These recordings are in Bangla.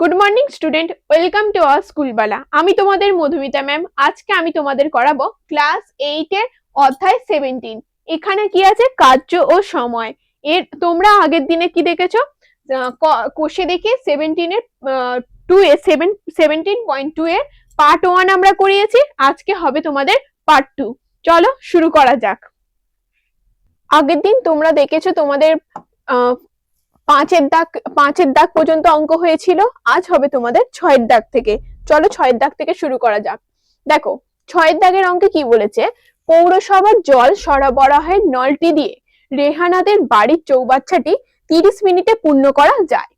Good morning student, welcome to our স্কুলবালা। আমি তোমাদের মধুমিতা ম্যাম। আজকে আমি তোমাদের করাবো ক্লাস 8 এর অধ্যায় 17। এখানে কি আছে? কার্য ও সময়। এর তোমরা আগের দিনে কি দেখেছো? কোষে দেখে 17 এর 2 এ 17.2 এর পার্ট 1 আমরা করিয়েছি। আজকে হবে তোমাদের পার্ট 2। চলো শুরু করা যাক। আগের দিন তোমরা দেখেছো তোমাদের পাঁচের দাগ পর্যন্ত অঙ্ক হয়েছিল। আজ হবে তোমাদের 6 দাগ থেকে। চলো 6 দাগ থেকে শুরু করা যাক। দেখো 6 দাগের অঙ্কে কি বলেছে? পৌরসভার জল সরবরাহের নলটি দিয়ে রেহানাদের বাড়ির চৌবাচ্চাটি 30 মিনিটে পূর্ণ করা যায়।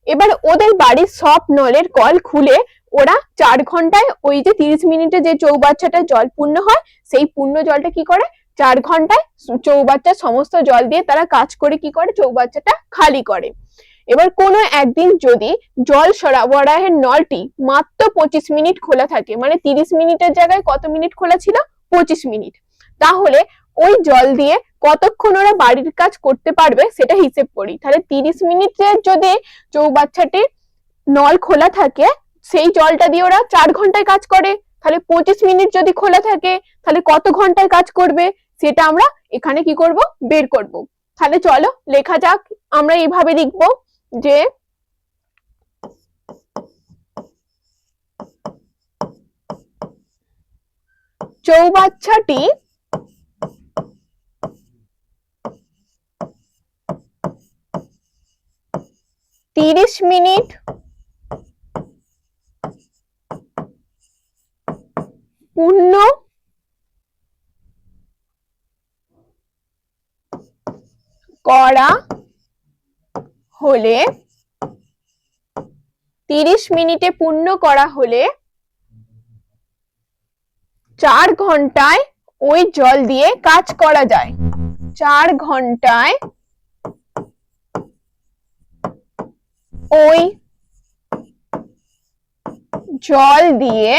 এবার ওদের বাড়ির সব নলের কল খুলে ওরা 4 ঘন্টায় ওই যে 30 মিনিটে যে চৌবাচ্চাটা জল পূর্ণ হয় সেই পূর্ণ জলটা কি করে 4 ঘন্টায় চৌবাচ্চার সমস্ত জল দিয়ে তারা কাজ করে কি করে চৌবাচ্চাটা খালি করে। এবার কোনো একদিন যদি জল সরবরাহের নলটি মাত্র 25 মিনিট খোলা থাকে, মানে 30 মিনিটের জায়গায় কত মিনিট খোলা ছিল? 25 মিনিট। তাহলে ওই জল দিয়ে কতক্ষণ ওরা বাড়ির কাজ করতে পারবে সেটা হিসেব করি। তাহলে 30 মিনিটের যদি চৌবাচ্চাটির নল খোলা থাকে সেই জলটা দিয়ে ওরা 4 ঘন্টায় কাজ করে, তাহলে 25 মিনিট যদি খোলা থাকে তাহলে কত ঘন্টায় কাজ করবে সেটা আমরা এখানে কি করব? বের করব। তাহলে চলো লেখা যাক। আমরা এইভাবে লিখব যে চৌবাচ্চাটি তিরিশ মিনিট পূর্ণ করা হলে 30 মিনিটে পূর্ণ করা হলে 4 ঘন্টায় ওই জল দিয়ে কাজ করা যায়। 4 ঘন্টায় ওই জল দিয়ে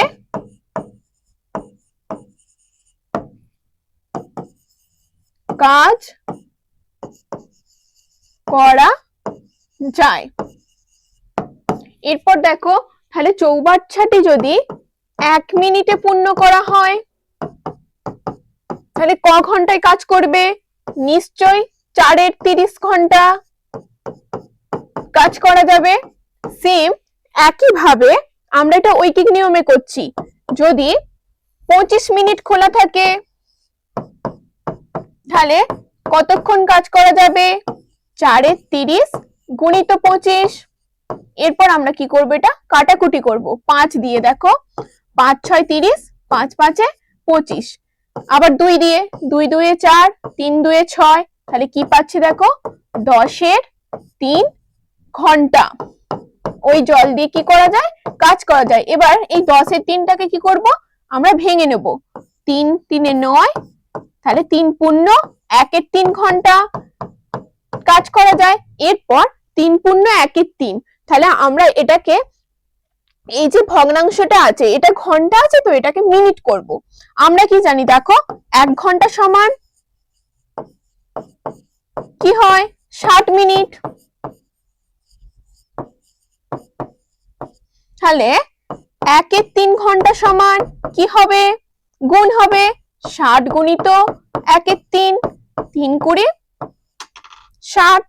কাজ করা যায়। এরপর দেখো তাহলে চৌবাচ্চাটি যদি 1 মিনিটে পূর্ণ করা হয় তাহলে ক ঘন্টায় কাজ করবে? নিশ্চয়ই 4 এর 30 ঘন্টা কাজ করা যাবে। সেম একইভাবে আমরা এটা ঐকিক নিয়মে করছি। যদি 25 মিনিট খোলা থাকে তাহলে কতক্ষণ কাজ করা যাবে? 4 এর 30 গুণিত 25। এরপর আমরা কি করব? এটা কাটাকুটি করব 5 দিয়ে। দেখো 5 6 30, 5 5 25, আবার 2 দিয়ে, 2 2 4, 3 2 6, তাহলে কি পাচ্ছি দেখো 10 এর 3 ঘন্টা ওই জল দিয়ে কি করা যায়? কাজ করা যায়। এবার এই 10 এর 3টাকে কি করব? আমরা ভেঙে নেব। 3 3 এ 9, তাহলে 3 পূর্ণ 1 এর 3 ঘন্টা কাজ করা যায়। এরপর 3 পূর্ণ 1 এর 3, তাহলে আমরা এটাকে এই যে ভগ্নাংশটা আছে এটা ঘন্টা আছে তো এটাকে মিনিট করব। আমরা কি জানি? দেখো 1 ঘন্টা সমান কি হয়? 60 মিনিট। তাহলে 1 এর 3 ঘন্টা সমান কি হবে? গুণ হবে 60 গুণিত 1 এর 3, 3 20 60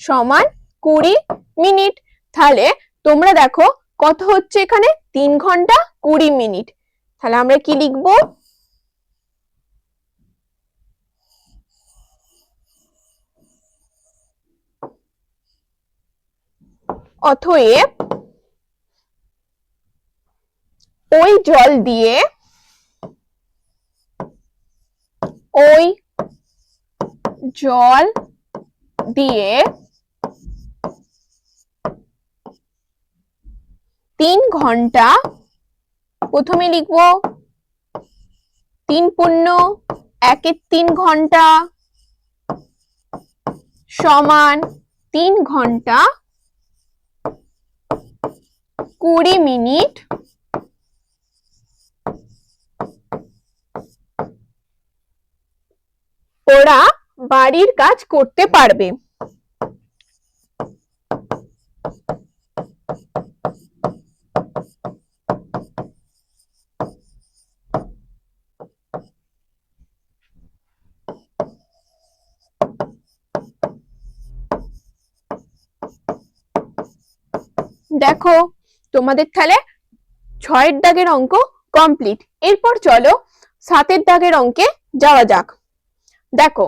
সমান 20 মিনিট। তাহলে তোমরা দেখো কত হচ্ছে এখানে? 3 ঘন্টা 20 মিনিট। তাহলে আমরা কি লিখব? অতএব ওই জল দিয়ে 3 ঘন্টা, প্রথমে লিখব 3 পূর্ণ 1 এর 3 ঘন্টা সমান 3 ঘন্টা 20 মিনিট ওরা বাড়ির কাজ করতে পারবে। দেখো তোমাদের তাহলে 6 দাগের অঙ্ক কমপ্লিট। এরপর চলো 7 দাগের অঙ্কে যাওয়া যাক। দেখো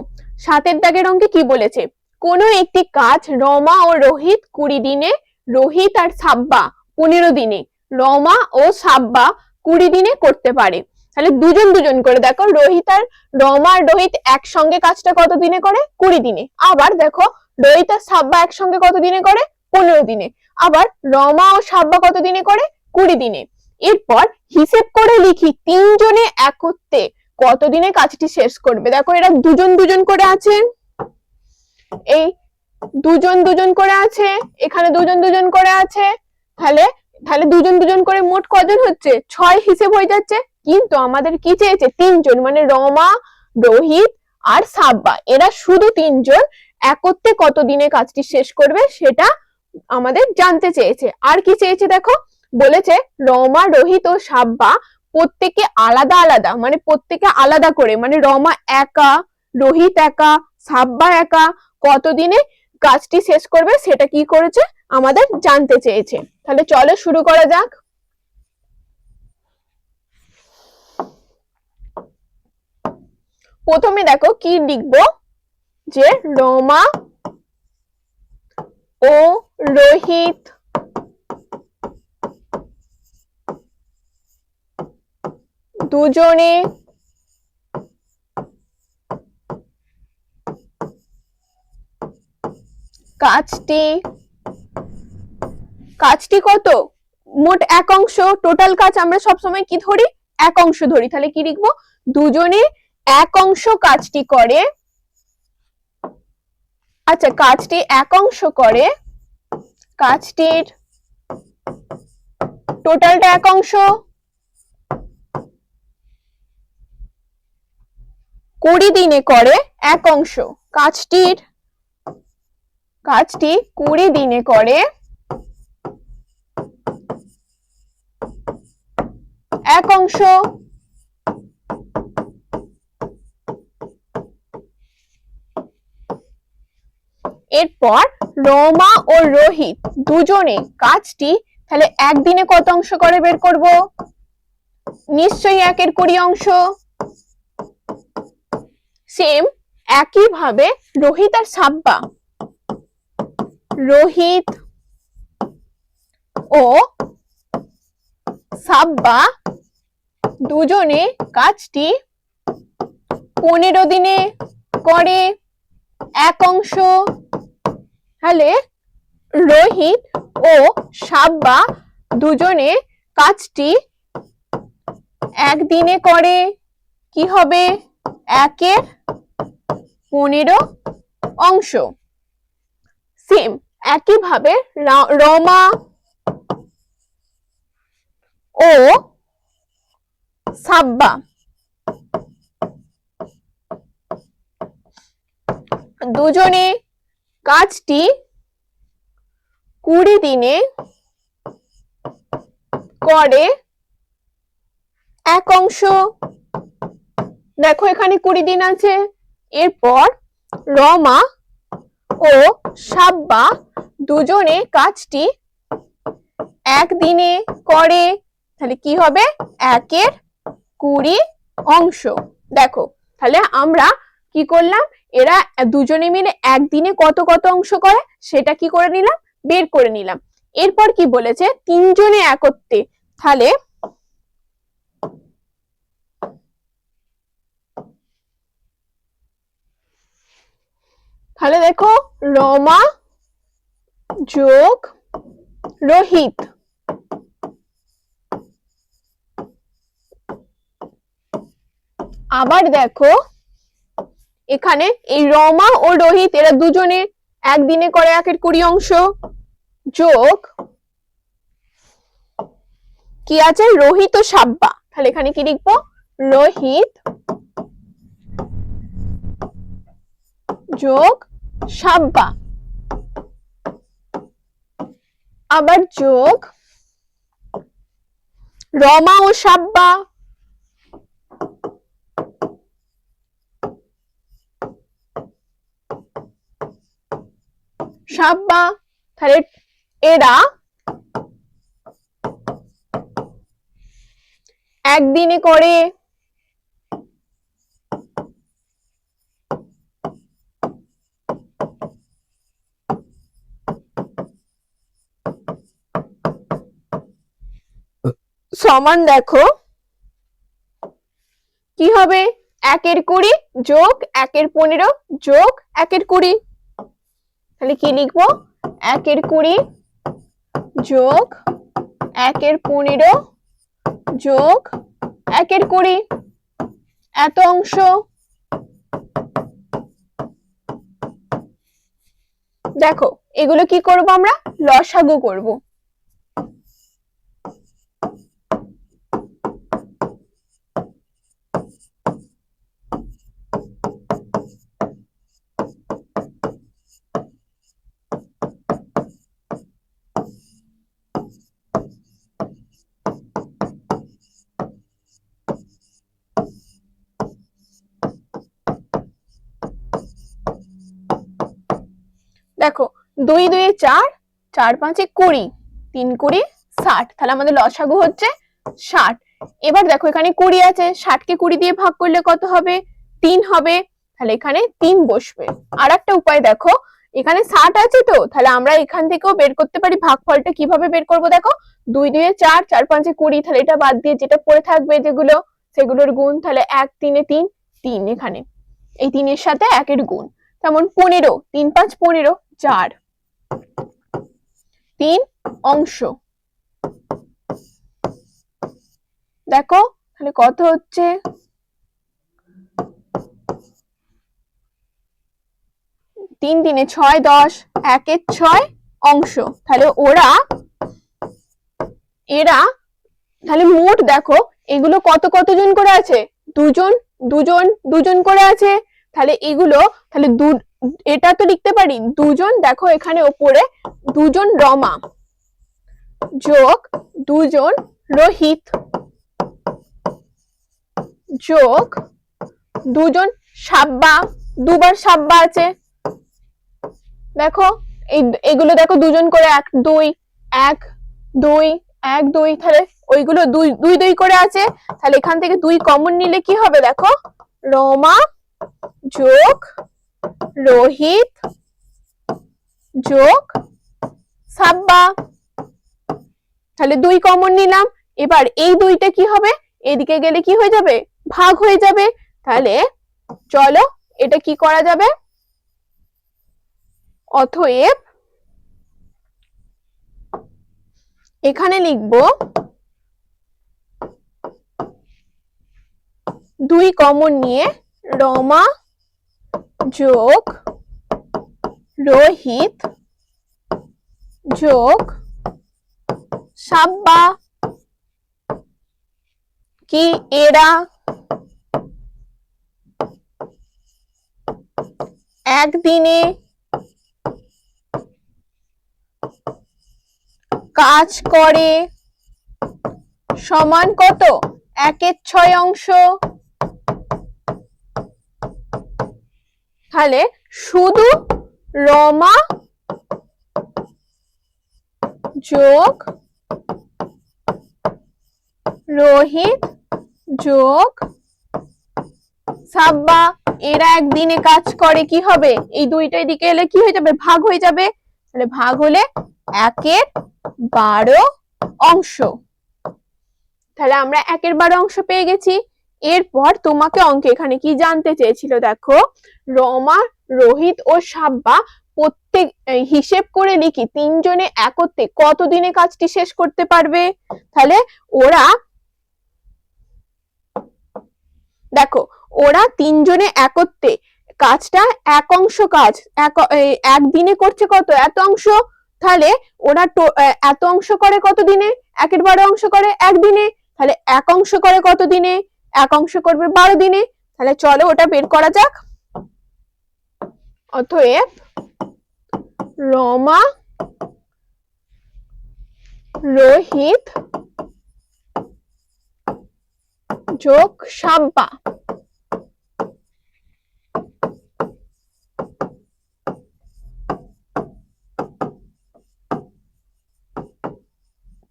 7 দাগের অঙ্কে কি বলেছে, কোনো একটি কাজ রমা ও রোহিত 20 দিনে, রোহিত আর সাব্বা 15 দিনে, রমা ও সাব্বা 20 দিনে করতে পারে। তাহলে দুজন দুজন করে দেখো, রোহিত আর রমা আর রোহিত একসঙ্গে কাজটা কত দিনে করে, 20 দিনে। আবার দেখো রোহিত আর সাব্বা একসঙ্গে কত দিনে করে, 15 দিনে। আবার রমা ও সাব্বা কত দিনে করে, 20 দিনে। এরপর হিসেব করে লিখি তিনজনে একত্রে কতদিনে কাজটি শেষ করবে। দেখো এরা দুজন দুজন করে আছে, এই দুজন দুজন করে আছে, এখানে দুজন দুজন করে আছে, তাহলে তাহলে দুজন দুজন করে মোট কজন হচ্ছে, 6 হিসেব হয়ে যাচ্ছে। কিন্তু আমাদের কি চেয়েছে, তিনজন, মানে রমা, রোহিত আর সাব্বা, এরা শুধু তিনজন একত্রে কতদিনে কাজটি শেষ করবে সেটা আমাদের জানতে চেয়েছে। আর কি চেয়েছে দেখো, বলেছে রমা, রোহিত ও সাব্বা প্রত্যেকে আলাদা আলাদা, মানে প্রত্যেকে আলাদা করে, মানে রমা একা, রোহিত একা, সাব্বা একা কতদিনে কাজটি শেষ করবে সেটা কি করেছে আমাদের জানতে চেয়েছে। তাহলে চলো শুরু করা যাক। প্রথমে দেখো কি লিখবো, যে রমা ও রোহিত দুজনে কাজটি কত, মোট এক অংশ, টোটাল কাজ আমরা সবসময় কি ধরি, এক অংশ ধরি। তাহলে কি লিখবো, দুজনে এক অংশ কাজটি করে। আচ্ছা, কাজটি এক অংশ করে, কাজটির টোটালটা এক অংশ, 20 দিনে করে এক অংশ, কাজটি 20 দিনে করে এক অংশ। এরপর রমা ও রোহিত দুজনে কাজটি তাহলে একদিনে কত অংশ করে বের করব, নিশ্চয়ই 1 এর 20 অংশ। সেম একই ভাবে রোহিত আর সাব্বা, রোহিত ও সাব্বা দুজনে কাজটি 15 দিনে করে এক অংশ। তাহলে রোহিত ও সাব্বা দুজনে কাজটি একদিনে করে, কি হবে, 1 এর 15 অংশ। সেম একই ভাবে রমা ও সাব্বা দুজনে কাজটি 20 দিনে করে এক অংশ। দেখো এখানে 20 দিন আছে। এরপর রমা ও সাব্বা দুজনে কাজটি একদিনে করে, তাহলে কি হবে, 1 এর 20 অংশ। দেখো তাহলে আমরা কি করলাম, এরা দুজনে মিলে একদিনে কত কত অংশ করে সেটা কি করে নিলাম, বের করে নিলাম। এরপর কি বলেছে, তিনজনে একত্রে, তাহলে দেখো রমা যোগ রোহিত, আবার দেখো এখানে এই রমা ও রোহিত এরা দুজনে একদিনে করে 1 এর 20 অংশ, যোগ কি আছে, রোহিত ও সাব্বা। তাহলে এখানে কি লিখবো, রোহিত যোগ সাব্বা, আবার যোগ রমা ও সাব্বা, তাহলে এরা একদিনে করে, সমান দেখো কি হবে, 1/20 যোগ 1/15 যোগ 1/20, তাহলে কি লিখবো, 1/20 যোগ 1/15 যোগ 1/20, এত অংশ। দেখো এগুলো কি করব, আমরা লসাগু করব। দেখো 2 2 4, 4 5 20, 3 20 60, তাহলে আমাদের লসাগু হচ্ছে 60। এবার দেখো এখানে 20 আছে, 60 কে 20 দিয়ে ভাগ করলে কত হবে, 3 হবে, তাহলে এখানে 3 বসবে। আর একটা উপায় দেখো, এখানে 60 আছে তো, তাহলে আমরা এখান থেকেও বের করতে পারি ভাগফলটা। কিভাবে বের করব দেখো, 2 2 4, 4 5 20, তাহলে এটা বাদ দিয়ে যেটা পড়ে থাকবে যেগুলো সেগুলোর গুণ, তাহলে 1 3 এ 3, 3 এখানে এই 3 এর সাথে 1 এর গুণ, যেমন 15, 3 5 15, 4, 3 অংশ। দেখো তাহলে কত হচ্ছে, 3 3 এ 6 10, 1 এর 6 অংশ। তাহলে এরা তাহলে মোট দেখো এগুলো কত কতজন করে আছে, দুজন দুজন দুজন করে আছে। তাহলে এগুলো তাহলে এটা তো লিখতে পারি দুজন, দেখো এখানে ওপরে দুজন রমা যোগ দুজন রোহিত যোগ দুজন সাব্বা, দুবার সাব্বা আছে। দেখো এগুলো দেখো দুজন করে 1 2 1 2 1 2, তাহলে ওইগুলো 2 2 2 করে আছে। তাহলে এখান থেকে 2 কমন নিলে কি হবে, দেখো রমা যোগ রোহিত যোগ সাব্বা, তাহলে 2 কমন নিলাম। এবার এই 2টা কি হবে, এদিকে গেলে কি হয়ে যাবে, ভাগ হয়ে যাবে। তাহলে চলো এটা কি করা যাবে, অতএব এখানে লিখবো 2 কমন নিয়ে রমা যোগ রোহিত যোগ সাব্বা কি এরা একদিনে কাজ করে, সমান কত, 1 এর 6 অংশ। তাহলে শুধু রমা যোগ রোহিত যোগ সাব্বা এরা একদিনে কাজ করে, কি হবে, এই 2টা এদিকে এলে কি হয়ে যাবে, ভাগ হয়ে যাবে। তাহলে ভাগ হলে 1 এর 12 অংশ। তাহলে আমরা 1 এর 12 অংশ পেয়ে গেছি। এরপর তোমাকে অঙ্কে এখানে কি জানতে চেয়েছিল, দেখো রমা রোহিত ও সাব্বা প্রত্যেক হিসেব করে লিখি 3 জনে একত্রে কতদিনে কাজটি শেষ করতে পারবে। তাহলে দেখো ওরা 3 জনে একত্রে কাজটা এক অংশ কাজ একদিনে করছে, কত, এত অংশ। তাহলে ওরা এত অংশ করে কত দিনে, 1 এর 12 অংশ করে একদিনে। তাহলে 1 অংশ করে কত দিনে, 1 অংশ করবে 12 দিনে। তাহলে চলো ওটা বের করা যাক। অতএব রমা রোহিত যোগ সাব্বা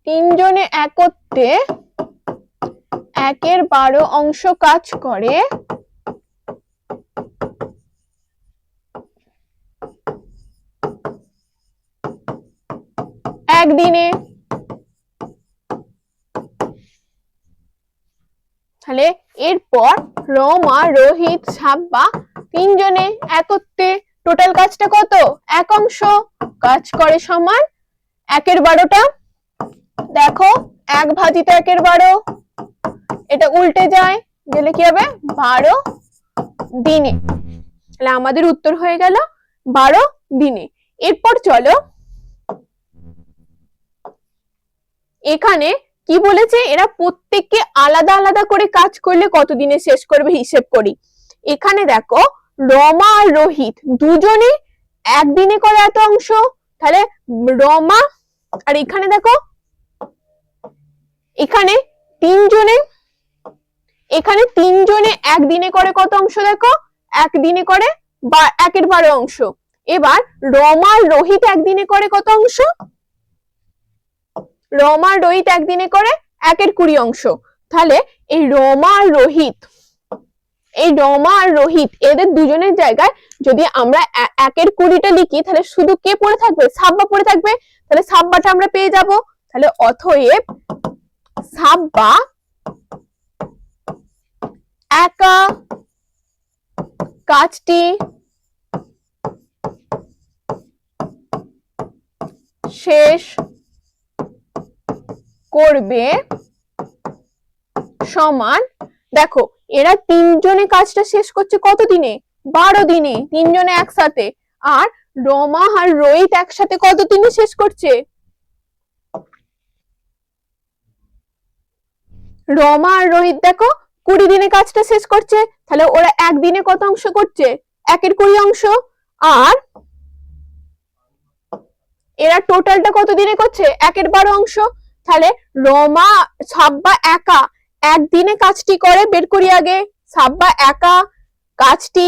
3 জনে একত্রে একের 12 অংশ কাজ করে একদিনে। তাহলে এরপর রমা, রোহিত, সাব্বা তিনজনে একত্রে টোটাল কাজটা কত? 1 অংশ কাজ করে সমান একের 12টা। দেখো 1 ভাজিত একের 12, এটা উল্টে যায় গেলে কি হবে? 12 দিনে। তাহলে আমাদের উত্তর হয়ে গেল 12 দিনে। এরপর চলো এখানে কি বলেছে, এরা প্রত্যেককে আলাদা আলাদা করে কাজ করলে কতদিনে শেষ করবে হিসেব করি। এখানে দেখো রমা আর রোহিত দুজনে একদিনে করে এত অংশ, তাহলে রমা আর এখানে দেখো এখানে তিনজনে একদিনে করে কত অংশ? দেখো একদিনে করে 1 এর 12 অংশ। এবার রমা আর রোহিত একদিনে করে কত অংশ? রমা আর রোহিত একদিনে করে 1 এর 20 অংশ। তাহলে এই রমা আর রোহিত এদের দুজনের জায়গায় যদি আমরা 1 এর 20টা লিখি তাহলে শুধু কে পড়ে থাকবে? সাব্বা পড়ে থাকবে। তাহলে সাব্বাটা আমরা পেয়ে যাব। তাহলে অতএব সাব্বা একা কাজটি শেষ করবে সমান, দেখো এরা তিনজনে কাজটা শেষ করছে কত দিনে? 12 দিনে, তিনজনে একসাথে। আর রমা আর রোহিত একসাথে কত দিনে শেষ করছে? রমা আর রোহিত দেখো 20 দিনে কাজটা শেষ করছে। তাহলে ওরা একদিনে কত অংশ করছে? 1 এর 20 অংশ। আর এরা টোটালটা কত দিনে করছে? 1 এর 12 অংশ। তাহলে রমা, সাব্বা একা একদিনে কাজটি করে, বের করি আগে। সাব্বা একা কাজটি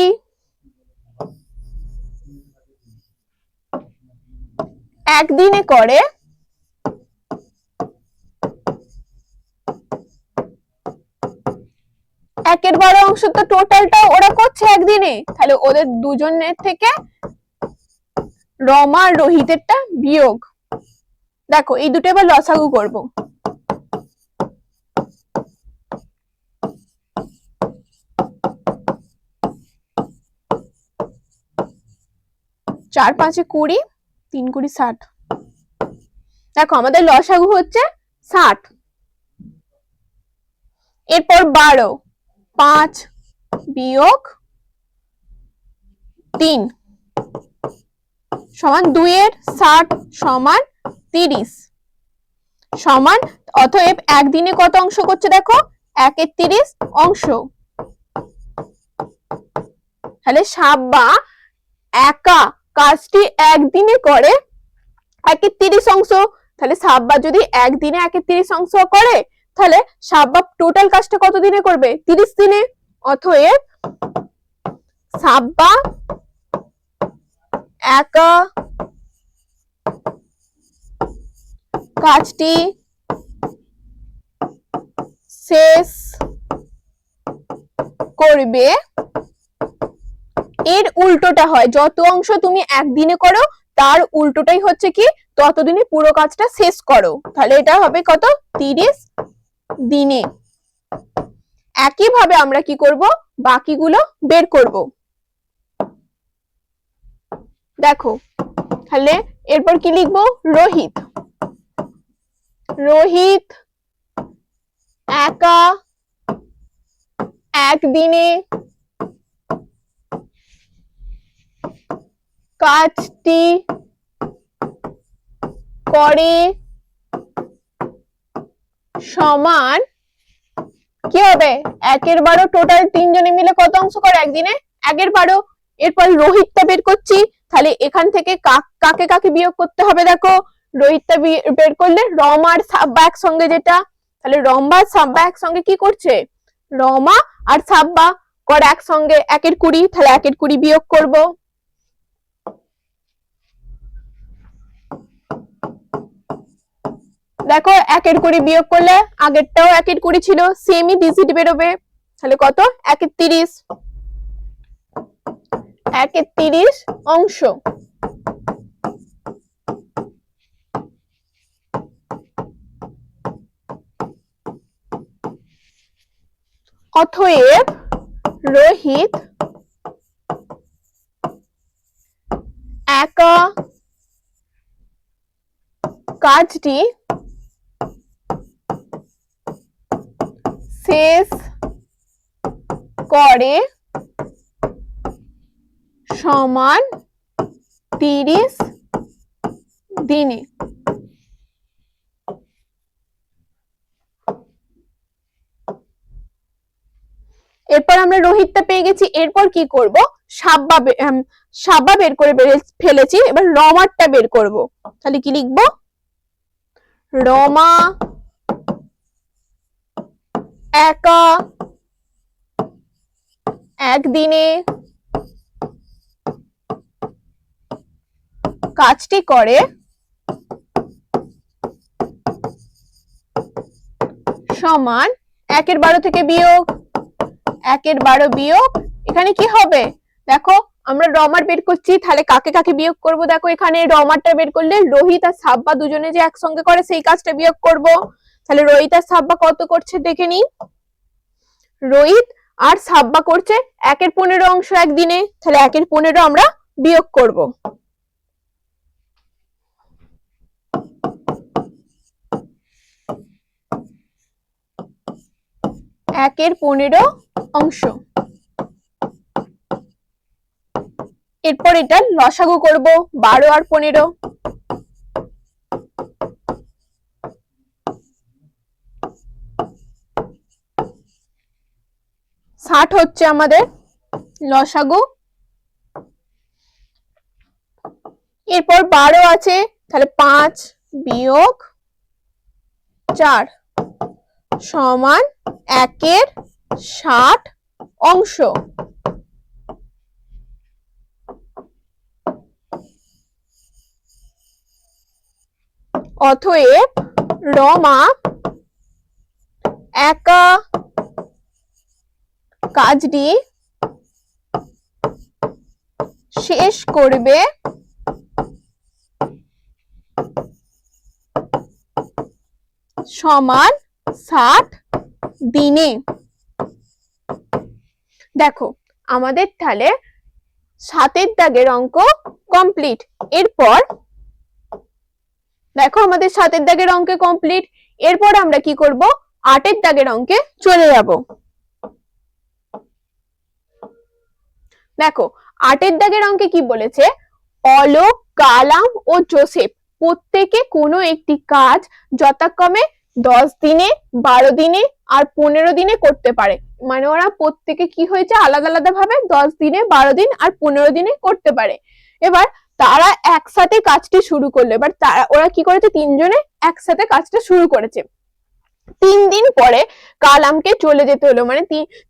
একদিনে করে 1 এর 12 অংশ, তো টোটালটা ওরা করছে একদিনে। তাহলে ওদের দুজনের থেকে রমা আর রোহিতেরটা বিয়োগ। দেখো এই দুটো এবার লসাগু করব। 4 5 20, 3 20 60। দেখো আমাদের লসাগু হচ্ছে 60। এরপর 12, 5 বিয়োগ 3 সমান 2 এর 60 সমান 30 সমান, অতএব একদিনে কত অংশ করছে? দেখো 1 এর 30 অংশ। তাহলে সাব্বা একা কাজটি একদিনে করে 1 এর 30 অংশ। তাহলে সাব্বা যদি একদিনে 1 এর 30 অংশ করে তাহলে সাব্বা টোটাল কাজটা কত দিনে করবে? 30 দিনে। অতএব সাব্বা একা কাজটি শেষ করবে, এর উল্টোটা হয়, যত অংশ তুমি একদিনে করো তার উল্টোটাই হচ্ছে কি ততদিনে পুরো কাজটা শেষ করো। তাহলে এটা হবে কত? 30 দিনে। একইভাবে আমরা কি করব? বাকিগুলো বের করব। দেখো তাহলে এরপর কি লিখবো? রোহিত একা একদিনে কাজটি করে সমান কি হবে? 1 এর 12, টোটাল তিনজনে মিলে কত অংশ করে একদিনে? 1 এর 12। এরপর রোহিতটা বের করছি। তাহলে এখান থেকে কাকে কাকে বিয়োগ করতে হবে? দেখো রোহিতটা বের করলে রমা আর সাব্বা একসঙ্গে, যেটা তাহলে রমা আর সাব্বা একসঙ্গে কি করছে? রমা আর সাব্বা করে একসঙ্গে 1 এর 20। তাহলে 1 এর 20 বিয়োগ করব। দেখো 1 এর 20 বিয়োগ করলে আগেরটাও 1 এর 20 ছিল, সেমই ডিজিট বেরোবে। তাহলে কত? 1 এর 30, 1 এর 30 অংশ। অতএব রোহিত একা কাজটি শেষ করে সমান 30 দিনে। এরপর আমরা রোহিতটা পেয়ে গেছি, এরপর কি করব? সাব্বা বের করে ফেলেছি, এবার রমারটা বের করব। তাহলে কি লিখব? রমা একা একদিনে কাজটি করে সমান 1 এর 12 থেকে বিয়োগ 1 এর 12 বিয়োগ, এখানে কি হবে? দেখো আমরা রমার বের করছি, তাহলে কাকে কাকে বিয়োগ করব? দেখো এখানে রমারটা বের করলে রোহিত আর সাব্বা দুজনে যে একসঙ্গে করে সেই কাজটা বিয়োগ করব। তাহলে রোহিত আর সাব্বা কত করছে দেখে নি। রোহিত আর সাব্বা করছে 1 এর 15 অংশ একদিনে, তাহলে 1 এর 15 আমরা বিয়োগ করব। একের 15 অংশ। এরপর এটা লসাগু করব, 12 আর 15। 60 হচ্ছে আমাদের লসাগু। এরপর 12 আছে, তাহলে 5 বিয়োগ 4 সমান 1 এর 60 অংশ। অতএব রমা একা কাজটি শেষ করবে সমান 60 দিনে। দেখো আমাদের তাহলে 7 দাগের অঙ্ক কমপ্লিট। এরপর দেখো আমাদের 7 দাগের অঙ্কে কমপ্লিট। এরপর আমরা কি করব? 8 দাগের অঙ্কে চলে যাব। দেখো 8 দাগের অঙ্কে কি বলেছে? অলোক, কালাম ও জোসেফ প্রত্যেকে কোনো একটি কাজ যথাক্রমে 10 দিনে, 12 দিনে আর 15 দিনে করতে পারে। মানে ওরা প্রত্যেকে কি হয়েছে? আলাদা আলাদা ভাবে 10 দিনে, 12 দিন আর 15 দিনে করতে পারে। এবার তারা একসাথে কাজটি শুরু করলো। এবার ওরা কি করেছে? 3 জনে একসাথে কাজটা শুরু করেছে। 3 দিন পরে কালামকে চলে যেতে হলো, মানে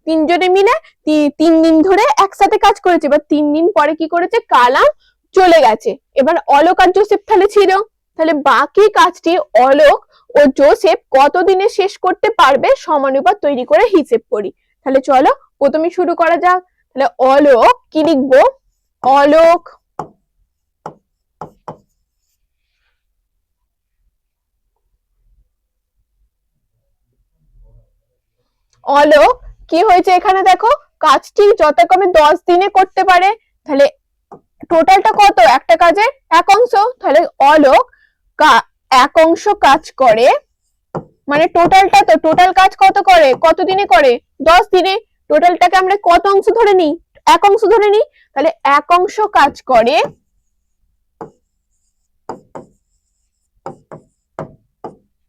3 জনে মিলে 3 দিন ধরে একসাথে কাজ করেছে। এবার 3 দিন পরে কি করেছে? কালাম চলে গেছে। এবার অলোক আর জোসেফ তাহলে ছিল, তাহলে বাকি কাজটি অলোক ও জোসেফ কতদিনে শেষ করতে পারবে সমানুপাত তৈরি করে হিসেব করি। তাহলে চলো প্রথমে শুরু করা যাক। তাহলে অলোক কি লিখবো? অলোক অলোক কি হয়েছে এখানে? দেখো কাজটি যথাক্রমে 10 দিনে করতে পারে, তাহলে টোটালটা কত? একটা কাজের 1 অংশ। তাহলে অলোক 1 অংশ কাজ করে, মানে টোটালটা, তো টোটাল কাজ কত করে? কত দিনে করে? 10 দিনে। টোটালটাকে আমরা কত অংশ ধরে নিই? 1 অংশ ধরে নিই। তাহলে 1 অংশ কাজ করে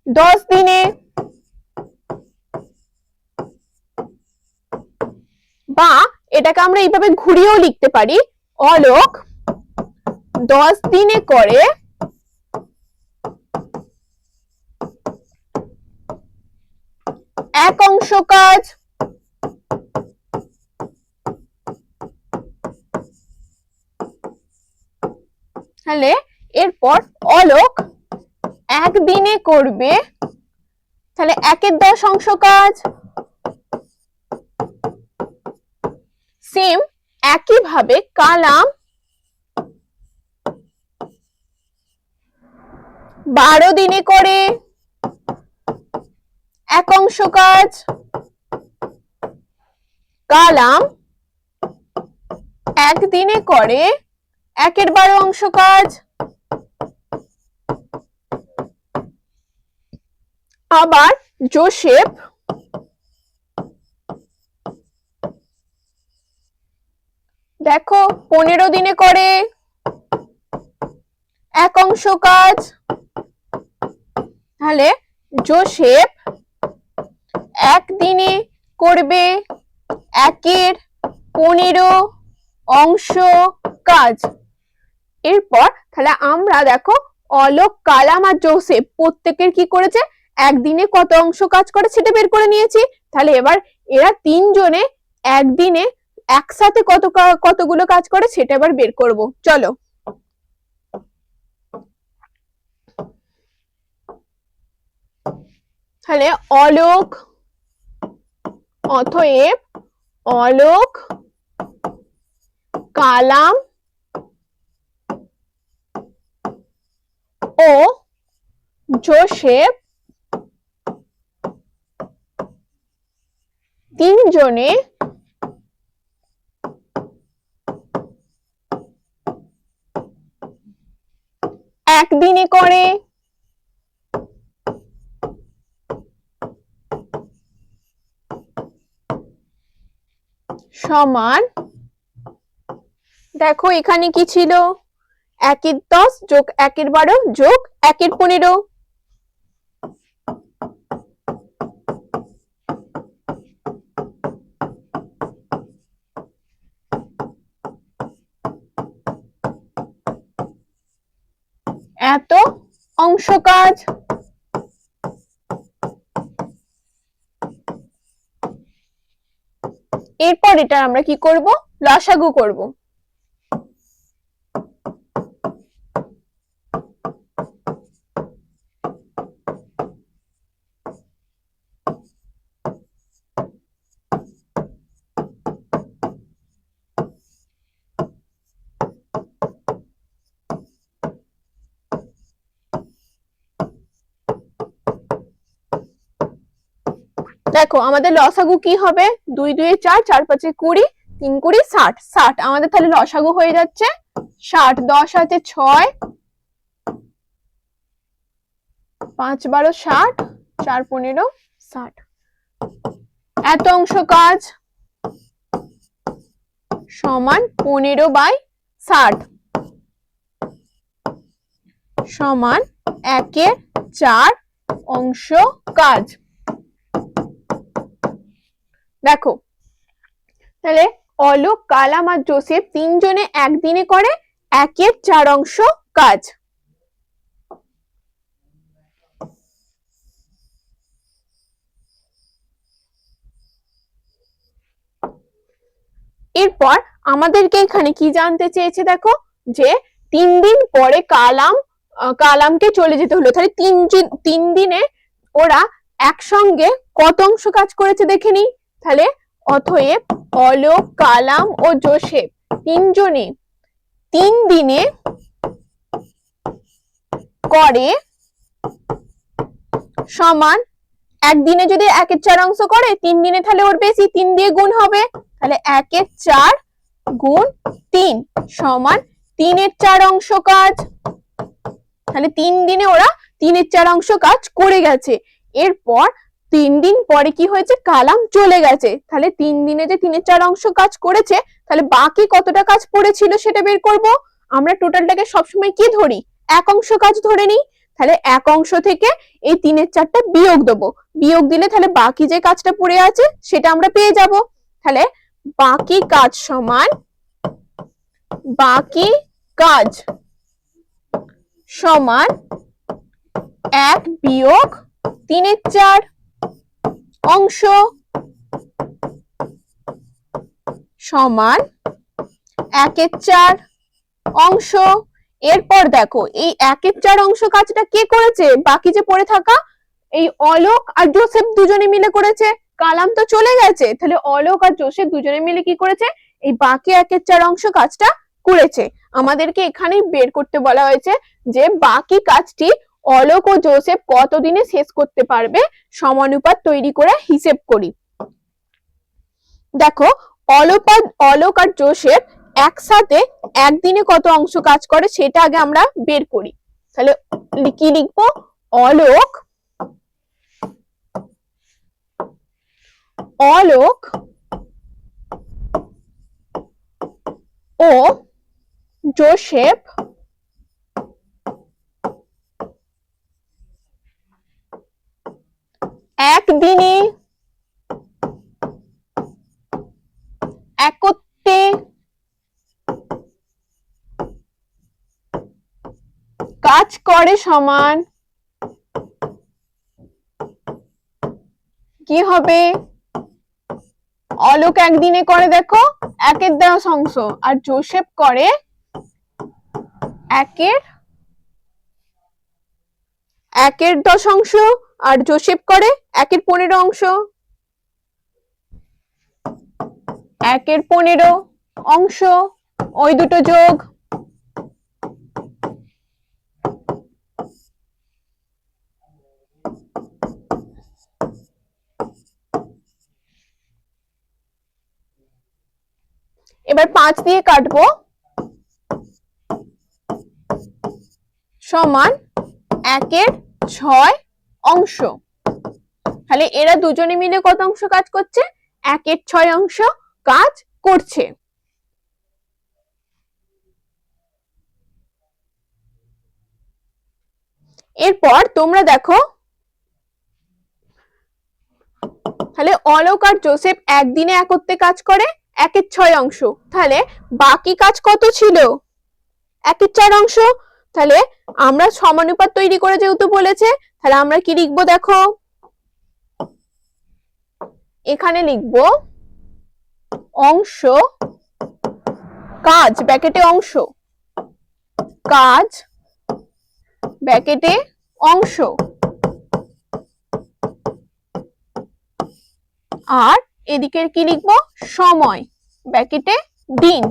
10 দিনে। বা এটাকে আমরা এইভাবে ঘুরিয়েও লিখতে পারি, অলোক 10 দিনে করে 1 অংশ কাজ। তাহলে এরপর অলোক একদিনে করবে, তাহলে 1/10 অংশ কাজ। সেম একইভাবে কালাম 12 দিনে করে 1 অংশ কাজ। কালাম একদিনে করে 1/12 অংশ কাজ। আবার জোসেফ দেখো 15 দিনে করে 1 অংশ কাজ। তাহলে জোসেফ একদিনে করবে 1/15 অংশ কাজ। এরপর তাহলে আমরা দেখো অলোক, কালাম আর জোসেফ প্রত্যেকের কি করেছে, একদিনে কত অংশ কাজ করে সেটা বের করে নিয়েছি। তাহলে এবার এরা তিনজনে একদিনে একসাথে কতগুলো কাজ করে সেটা এবার বের করব। চলো, তাহলে অলোক, অতএব অলোক, কালাম ও জোসেফ তিনজনে একদিনে করে সমান, দেখো এখানে কি ছিল, 1/10 যোগ 1/12 যোগ 1/15। এত অংশ কাজ। এরপর এটা আমরা কি করব, লসাগু করব। দেখো আমাদের লসাগু কি হবে, 2 2 4, 4 5 20, 3 20 60, 60 আমাদের তাহলে লসাগু হয়ে যাচ্ছে 60। 10 আছে 6, 5 12 60, 4 15 60। এত অংশ কাজ সমান 15/60 সমান 1/4 অংশ কাজ। দেখো তাহলে অলোক, কালাম আর জোসেফ তিনজনে একদিনে করে 1/4 অংশ কাজ। এরপর আমাদেরকে এখানে কি জানতে চেয়েছে, দেখো যে 3 দিন পরে কালামকে চলে যেতে হলো, তাহলে 3 দিনে ওরা একসঙ্গে কত অংশ কাজ করেছে দেখে নিই। তাহলে অতএব অলোক, কালাম ও জোসেফ তিনজনে 3 দিনে করে সমান, একদিনে যদি 1/4 অংশ করে 3 দিনে তাহলে ওর বেশি, 3 দিয়ে গুণ হবে, তাহলে 1/4 গুণ 3 সমান 3/4 অংশ কাজ। তাহলে 3 দিনে ওরা 3/4 অংশ কাজ করে গেছে। এরপর 3 দিন পরে কি হয়েছে, কালাম চলে গেছে। তাহলে 3 দিনে যে 3/4 অংশ কাজ করেছে, তাহলে বাকি কতটা কাজ পড়েছিল সেটা বের করব। আমরা টোটালটাকে সবসময় কি ধরি, 1 অংশ কাজ ধরে নিই। তাহলে 1 অংশ থেকে এই 3/4টা বিয়োগ দেবো, বিয়োগ দিলে তাহলে বাকি যে কাজটা পড়ে আছে সেটা আমরা পেয়ে যাব। তাহলে বাকি কাজ সমান, বাকি কাজ সমান 1 বিয়োগ 3/4 অংশ সমান 1/4 অংশ। এরপর দেখো এই 1/4 অংশ কাজটা কে করেছে? বাকি যে পড়ে থাকা এই অলোক আর জোসেফ দুজনে মিলে করেছে। কালাম তো চলে গেছে, তাহলে অলোক আর জোসেফ দুজনে মিলে কি করেছে? এই বাকি 1/4 অংশ কাজটা করেছে। আমাদেরকে এখানেই বের করতে বলা হয়েছে যে বাকি কাজটি অলোক ও জোসেফ কতদিনে শেষ করতে পারবে, সমানুপাত তৈরি করে হিসেব করি। দেখো অলোক আর জোসেফ একসাথে একদিনে কত অংশ কাজ করে সেটা আগে আমরা বের করি। তাহলে কি লিখবো? অলোক ও জোসেফ একদিনে একত্রে কাজ করে সমান কি হবে? অলোক একদিনে করে দেখো 1/10 অংশ, আর জোসেফ করে 1/10 অংশ, আর জোসেফ করে 1/15 অংশ। 1/15 অংশ, ওই দুটো যোগ। এবার 5 দিয়ে কাটবো, সমান 1/6 অংশ। তাহলে এরা দুজনে মিলে কত অংশ কাজ করছে? 1/6 অংশ কাজ করছে। এরপর তোমরা দেখো, তাহলে অলোক আর জোসেফ একদিনে একত্রে কাজ করে 1/6 অংশ, তাহলে বাকি কাজ কত ছিল? 1/4 অংশ। তাহলে আমরা সমানুপাত তৈরি করে যেহেতু বলেছে, তাহলে আমরা কি লিখবো? দেখো এখানে লিখবো অংশ কাজ ব্র্যাকেটে অংশ, কাজ ব্র্যাকেটে অংশ, আর এদিকে কি লিখবো? সময় ব্র্যাকেটে দিন।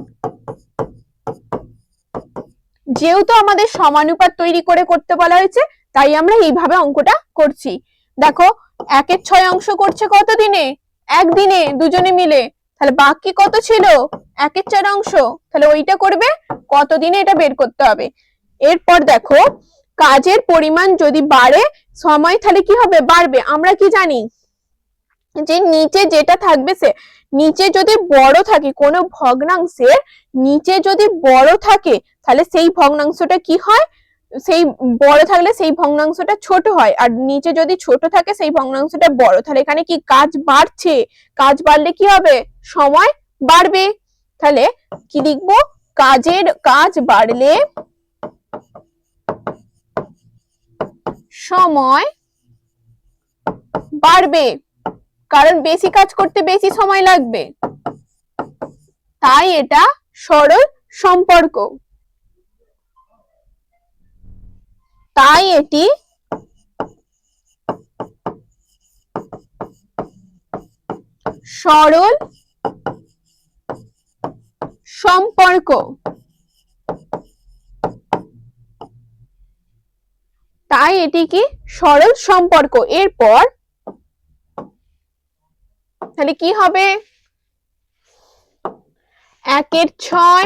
যেহেতু আমাদের সমানুপাত তৈরি করে করতে বলা হয়েছে, তাই আমরা এইভাবে অঙ্কটা করছি। দেখো 1/6 অংশ করছে কত দিনে? একদিনে দুজনে মিলে। তাহলে বাকি কত ছিল? 1/4 অংশ। তাহলে ওইটা করবে কত দিনে, এটা বের করতে হবে। এরপর দেখো কাজের পরিমাণ যদি বাড়ে সময় তাহলে কি হবে? বাড়বে। আমরা কি জানি যে নিচে যেটা থাকবে, সে নিচে যদি বড় থাকে, কোনো ভগ্নাংশের নিচে যদি বড় থাকে তাহলে সেই ভগ্নাংশটা কি হয়? সেই বড় থাকলে সেই ভগ্নাংশটা ছোট হয়, আর নিচে যদি ছোট থাকে সেই ভগ্নাংশটা বড়। তাহলে এখানে কি কাজ বাড়ছে? কাজ বাড়লে কি হবে? সময় বাড়বে। তাহলে কি লিখবো? কাজ বাড়লে সময় বাড়বে, কারণ বেশি কাজ করতে বেশি সময় লাগবে, তাই এটা সরল সম্পর্ক, তাই এটি সরল সম্পর্ক। তাই এটি কি? সরল সম্পর্ক। এরপর তাহলে কি হবে? 1/6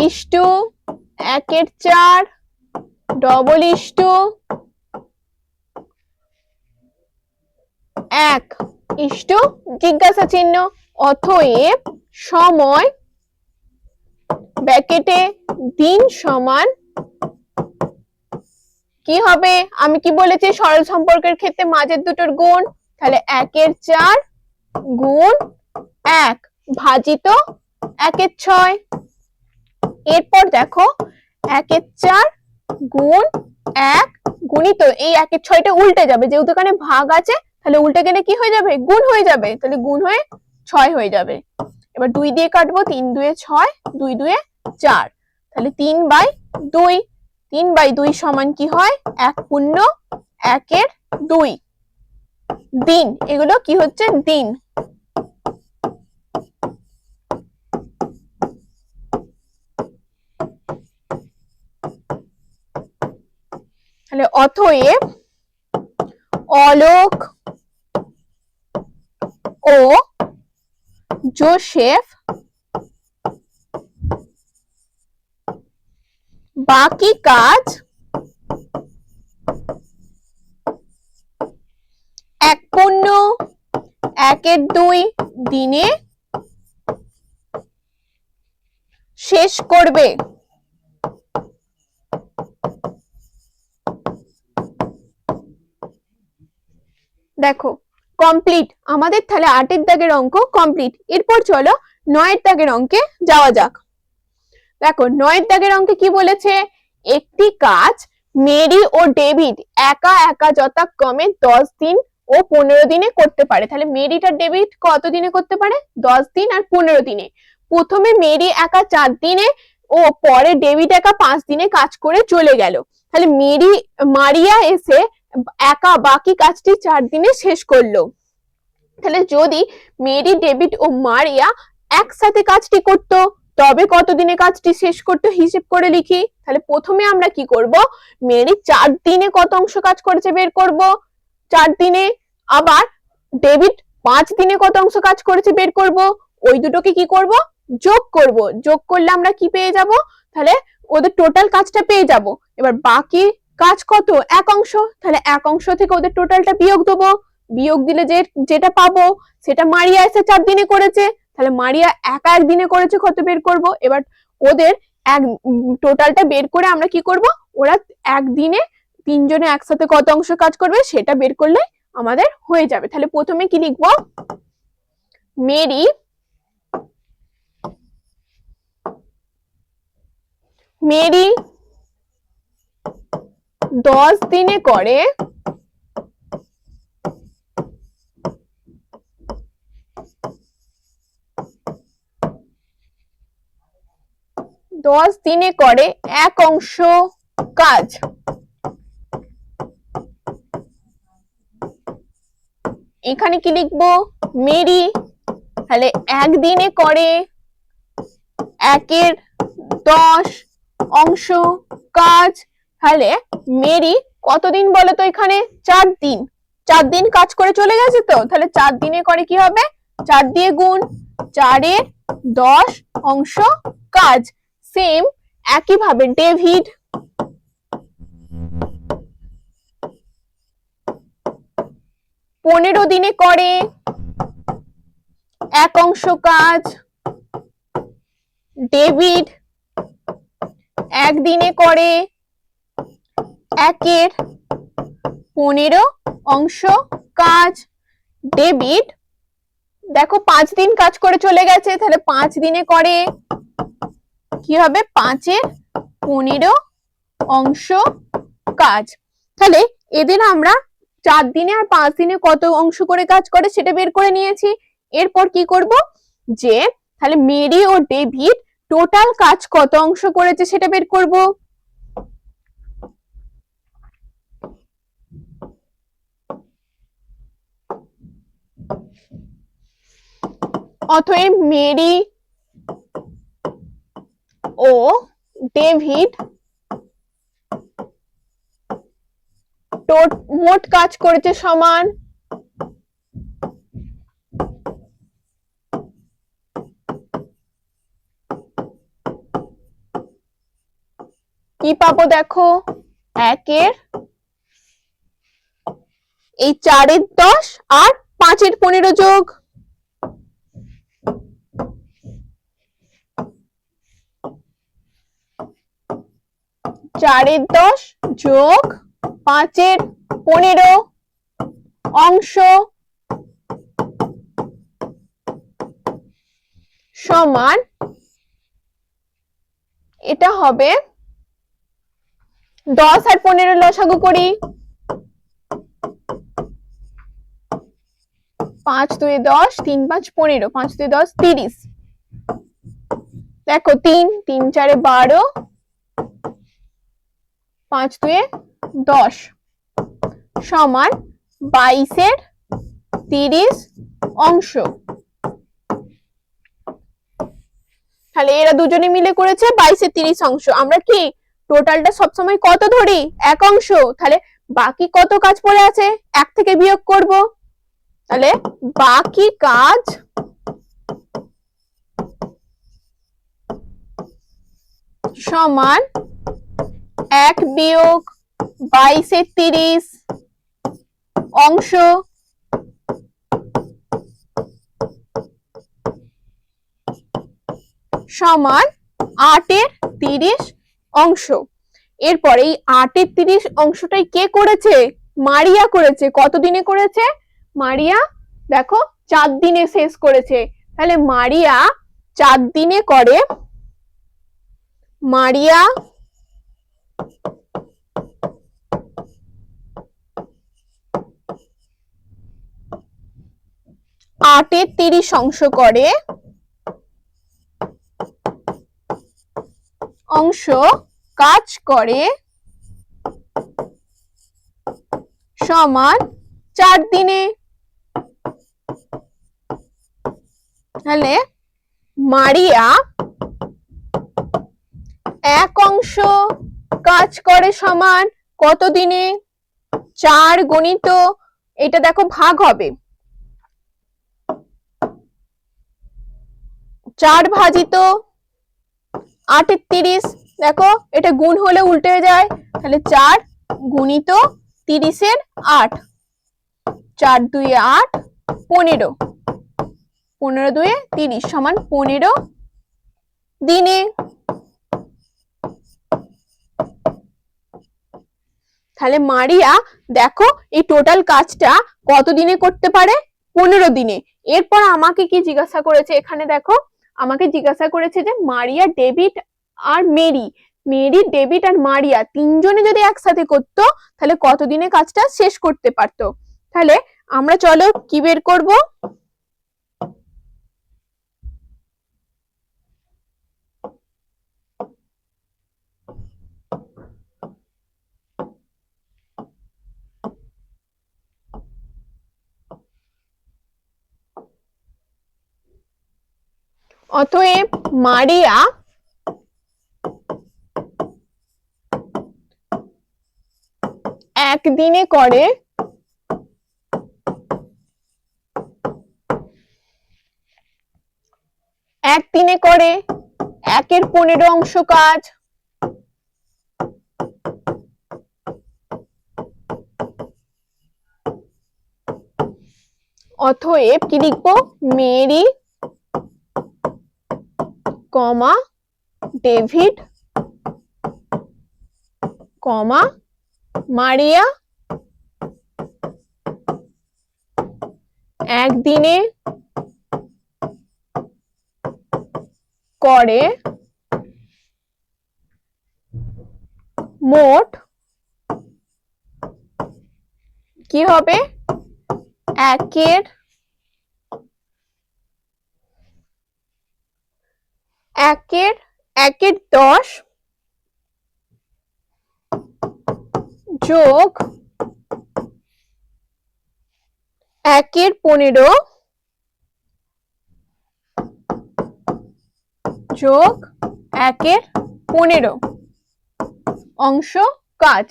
ইস্টু 1/4 ডবল ইস্টু 1 ইস্টু জিজ্ঞাসা চিহ্ন। অতএব সময় ব্র্যাকেটে দিন সমান কি হবে? আমি কি বলেছি? সরল সম্পর্কের ক্ষেত্রে মাঝের দুটোর গুণ। তাহলে 1/4 গুণ 1 ভাজিত 1/6। এরপর দেখো 1/4 গুণ 1 গুণিত এই 1/6টা উল্টে যাবে, যেহেতু এখানে ভাগ আছে, তাহলে উল্টে গেলে কি হয়ে যাবে? গুণ হয়ে যাবে। তাহলে গুণ হয়ে 6 হয়ে যাবে। এবার 2 দিয়ে কাটবো, 3 2 6, 2 2 4। তাহলে 3/2, 3/2 সমান কি হয় 1/1/2 দিন। এগুলো কি হচ্ছে দিন। তাহলে অতএব অলোক ও জোসেফ বাকি কাজ 1/1/2 দিনে শেষ করবে। দেখো কমপ্লিট আমাদের তাহলে 8 দাগের অঙ্ক কমপ্লিট। এরপর চলো 9 দাগের অঙ্কে যাওয়া যাক। দেখো 9 দাগের অঙ্কে কি বলেছে, একটি কাজ মেরি ও ডেভিড একা একা যথাক্রমে 10 দিন ও 15 দিনে করতে পারে। তাহলে মেরি আর ডেভিড কত দিনে করতে পারে, 10 দিন আর 15 দিনে। প্রথমে মেরি একা 4 দিনে ও পরে ডেভিড একা 5 দিনে কাজ করে চলে গেল। তাহলে মারিয়া এসে একা বাকি কাজটি 4 দিনে শেষ করলো। তাহলে যদি মেরি, ডেভিড ও মারিয়া একসাথে কাজটি করতো তবে কতদিনে কাজটি শেষ করতে হিসেব করে লিখি। তাহলে প্রথমে আমরা কি করব, মেরি 4 দিনে কত অংশ কাজ করেছে বের করব 4 দিনে, আবার ডেভিড 5 দিনে কত অংশ কাজ করেছে বের করব। ওই দুটোকে কি করব, যোগ করব। যোগ করলে আমরা কি পেয়ে যাব, তাহলে ওদের টোটাল কাজটা পেয়ে যাব। এবার বাকি কাজ কত, 1 অংশ। তাহলে 1 অংশ থেকে ওদের টোটালটা বিয়োগ দেবো। বিয়োগ দিলে যেটা পাবো সেটা মারিয়া এসে 4 দিনে করেছে। তাহলে মারিয়া একা 1 দিনে করেছে কত বের করব। এবার ওদের টোটালটা বের করে আমরা কি করব, ওরা 1 দিনে 3 জনে একসাথে কত অংশ কাজ করবে সেটা বের করলে আমাদের হয়ে যাবে। তাহলে প্রথমে কি লিখবো, মেরি 10 দিনে করে 10 দিনে করে 1 অংশ কাজ। এখানে কি লিখবো, মেরি তাহলে 1 দিনে করে 1/10 অংশ কাজ। তাহলে মেরি কতদিন বলতো, এখানে 4 দিন। 4 দিন কাজ করে চলে গেছে তো, তাহলে 4 দিনে করে কি হবে 4 দিয়ে গুণ, 4/10 অংশ কাজ। সেম একই ভাবে ডেভিড 15 দিনে করে 1 অংশ কাজ। ডেভিড 1 দিনে করে 1/15 অংশ কাজ। ডেভিড দেখো 5 দিন কাজ করে চলে গেছে, তাহলে 5 দিনে করে কি হবে 5/15 অংশ কাজ। তাহলে এদের আমরা 4 দিনে আর 5 দিনে কত অংশ করে কাজ করে সেটা বের করে নিয়েছি। এরপর কি করব, যে তাহলে মেরি ও ডেভিড টোটাল কাজ কত অংশ করেছে সেটা বের করব। অতএব মেরি ও ডেভিড মোট কাজ করেছে সমান কি পাবো, দেখো 4/10 আর 5/15 যোগ 4/10 যোগ 5/15 অংশ সমান, এটা হবে 10 আর 15 লসাগু করি, 5 2 10, 3 5 15, 5 2 10 30। দেখো 3 3 4 12, 5 2 10 সমান 22 30 অংশ। তাহলে এরা দুজনে মিলে করেছে 22 30 অংশ। আমরা কি টোটালটা সবসময় কত ধরি? 1 অংশ। তাহলে বাকি কত কাজ পড়ে আছে? 1 থেকে বিয়োগ করব। তাহলে বাকি কাজ সমান 1 বিয়োগ 22 30 অংশ সমান 8 30 অংশ। এরপর এই 8 30 অংশটাই কে করেছে? মারিয়া করেছে। কত দিনে করেছে? মারিয়া দেখো 4 দিনে শেষ করেছে। তাহলে মারিয়া 4 দিনে করে। মারিয়া 8 30 অংশ করে। অংশ কাজ করে সমান 4 দিনে। তাহলে মারিয়া 1 অংশ কাজ করে সমান কত দিনে? 4 গুণিত, এটা দেখো ভাগ হবে, 4 ভাজিত 8 30, দেখো এটা গুণ হলে উল্টে যায়। তাহলে 4 গুণিত 30 এর 8, 4 2 8 15, 15 2 30 সমান 15 দিনে। তাহলে মারিয়া দেখো এই টোটাল কাজটা কত দিনে করতে পারে? 15 দিনে। এরপর আমাকে কি জিজ্ঞাসা করেছে? এখানে দেখো আমাকে জিজ্ঞাসা করেছে যে মারিয়া, ডেভিড আর মেরি, ডেভিড আর মারিয়া তিনজনে যদি একসাথে করতো তাহলে কত দিনে কাজটা শেষ করতে পারতো। তাহলে আমরা চলো কি বের করব? অতএব মারিয়া একদিনে করে 1 এর 15 অংশ কাজ। অতএব কি লিখবো? মেরি কমা ডেভিড কমা মারিয়া একদিনে করে মোট কি হবে? 1 এর 10 যোগ 1 এর 15 যোগ 1 এর 15 অংশ কাজ।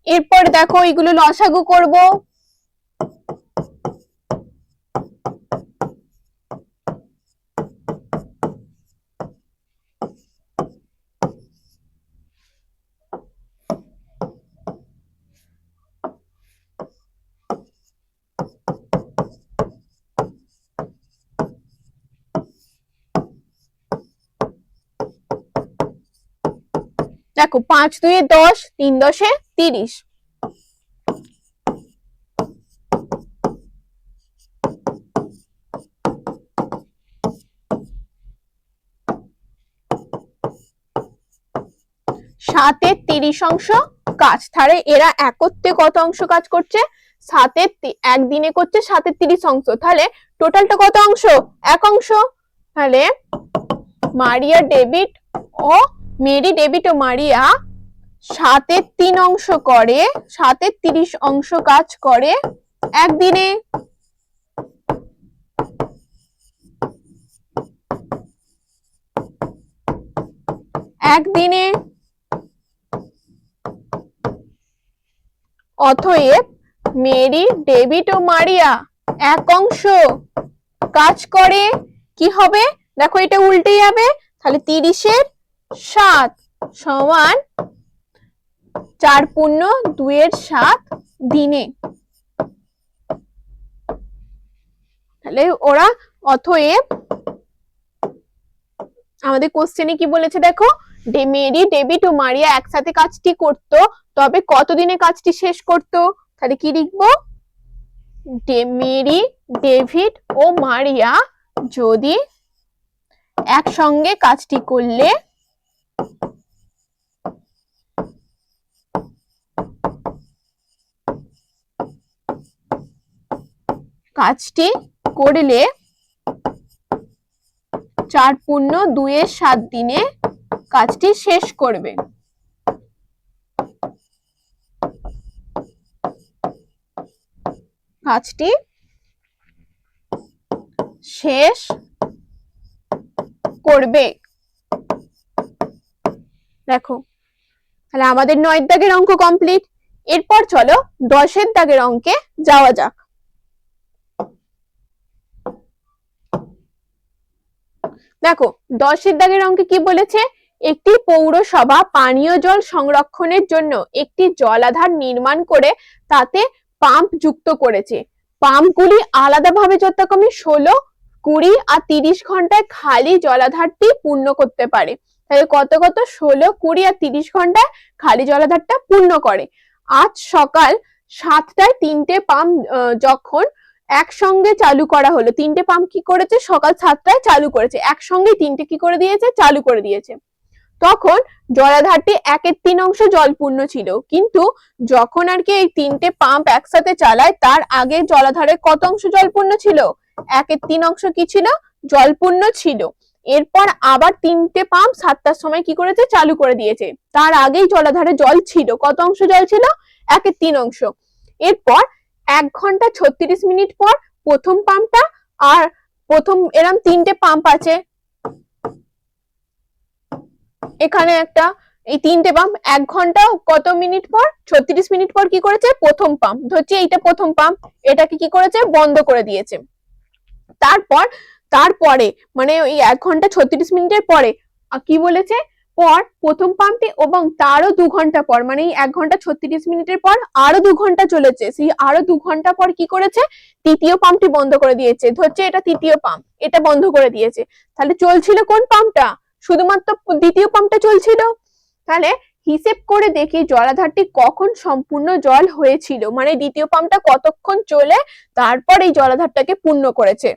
এরপর দেখো এগুলো লসাগু করব। দেখো 5 2 10, 3 10 30, 7-এর 30 অংশ কাজ। তাহলে এরা একত্রে কত অংশ কাজ করছে? 7-এর একদিনে করছে 7-এর 30 অংশ। তাহলে টোটালটা কত অংশ? 1 অংশ। তাহলে মারিয়া ডেভিড ও মেরি ডেভিড ও মারিয়া 7-এর 3 অংশ করে, 7-এর 30 অংশ কাজ করে একদিনে। একদিনে। অতএব মেরি ডেভিড ও মারিয়া 1 অংশ কাজ করে। কি হবে? দেখো এটা উল্টে যাবে। তাহলে 30-এর 7 সমান 4 পূর্ণ 2-এর 7 দিনে। তাহলে ওরা অতএব আমাদের কোশ্চেনে কি বলেছে দেখো, মেরি ডেভিড ও মারিয়া একসাথে কাজটি করত, তবে কতদিনে কাজটি শেষ করত? তাহলে কি লিখবো? মেরি ডেভিড ও মারিয়া যদি একসঙ্গে কাজটি করলে কাজটি করলে 4 পূর্ণ 2-এর 7 দিনে কাজটি শেষ করবে। কাজটি শেষ করবে। দেখো তাহলে আমাদের 9 দাগের অঙ্ক কমপ্লিট। এরপর চলো 10 দাগের অঙ্কে যাওয়া যাক। দেখো 10 দাগের অঙ্কে কি বলেছে? একটি পৌরসভা পানীয় জল সংরক্ষণের জন্য একটি জলাধার নির্মাণ করে তাতে পাম্প যুক্ত করেছে। পাম্পগুলি আলাদাভাবে যথাক্রমে 16, 20 আর 30 ঘন্টায় খালি জলাধারটি পূর্ণ করতে পারে। তাহলে কত কত? 16, 20 আর 30 ঘন্টায় খালি জলাধারটা পূর্ণ করে। আজ সকাল 7টায় 3টে পাম্প যখন একসঙ্গে চালু করা হলো, 3টে পাম্প কি করেছে? সকাল 7টায় চালু করেছে, একসঙ্গে 3টে কি করে দিয়েছে? চালু করে দিয়েছে। তখন জলাধারটি 1-এর 3 অংশ জলপূর্ণ ছিল, কিন্তু যখন আর কি এই 3টে পাম্প একসাথে চালায় তার আগে জলাধারে কত অংশ জলপূর্ণ ছিল? 1-এর 3 অংশ কি ছিল? জলপূর্ণ ছিল। এরপর আবার 3টে পাম্প 7টার সময় কি করেছে? চালু করে দিয়েছে। তার আগেই জলাধারে জল ছিল, কত অংশ জল ছিল? 1-এর 3 অংশ। এরপর 1 ঘন্টা 36 মিনিট পর প্রথম পাম্পটা, আর প্রথম এরকম 3টে পাম্প আছে এখানে একটা, এই 3টে পাম্প 1 ঘন্টা কত মিনিট পর? 36 মিনিট পর কি করেছে? প্রথম পাম্প ধরছি এইটা প্রথম পাম্প, এটাকে কি করেছে? বন্ধ করে দিয়েছে। তারপরে মানে ওই 1 ঘন্টা 36 মিনিটের পরে কি বলেছে? পর প্রথম পাম্পটি এবং তারও 2 ঘন্টা পর, মানে 1 ঘন্টা 36 মিনিটের পর আরো 2 ঘন্টা চলেছে, সেই আরো 2 ঘন্টা পর কি করেছে? তৃতীয় পাম্পটি বন্ধ করে দিয়েছে। ধরছে এটা তৃতীয় পাম্প, এটা বন্ধ করে দিয়েছে। তাহলে চলছিল কোন পাম্পটা? শুধুমাত্র দ্বিতীয় পাম্পটা চলছিল। তাহলে হিসেব করে দেখি জলাধারটি কখন সম্পূর্ণ জল হয়েছিল, মানে দ্বিতীয় পাম্পটা কতক্ষণ চলে তারপর এই জলাধারটাকে পূর্ণ করেছে,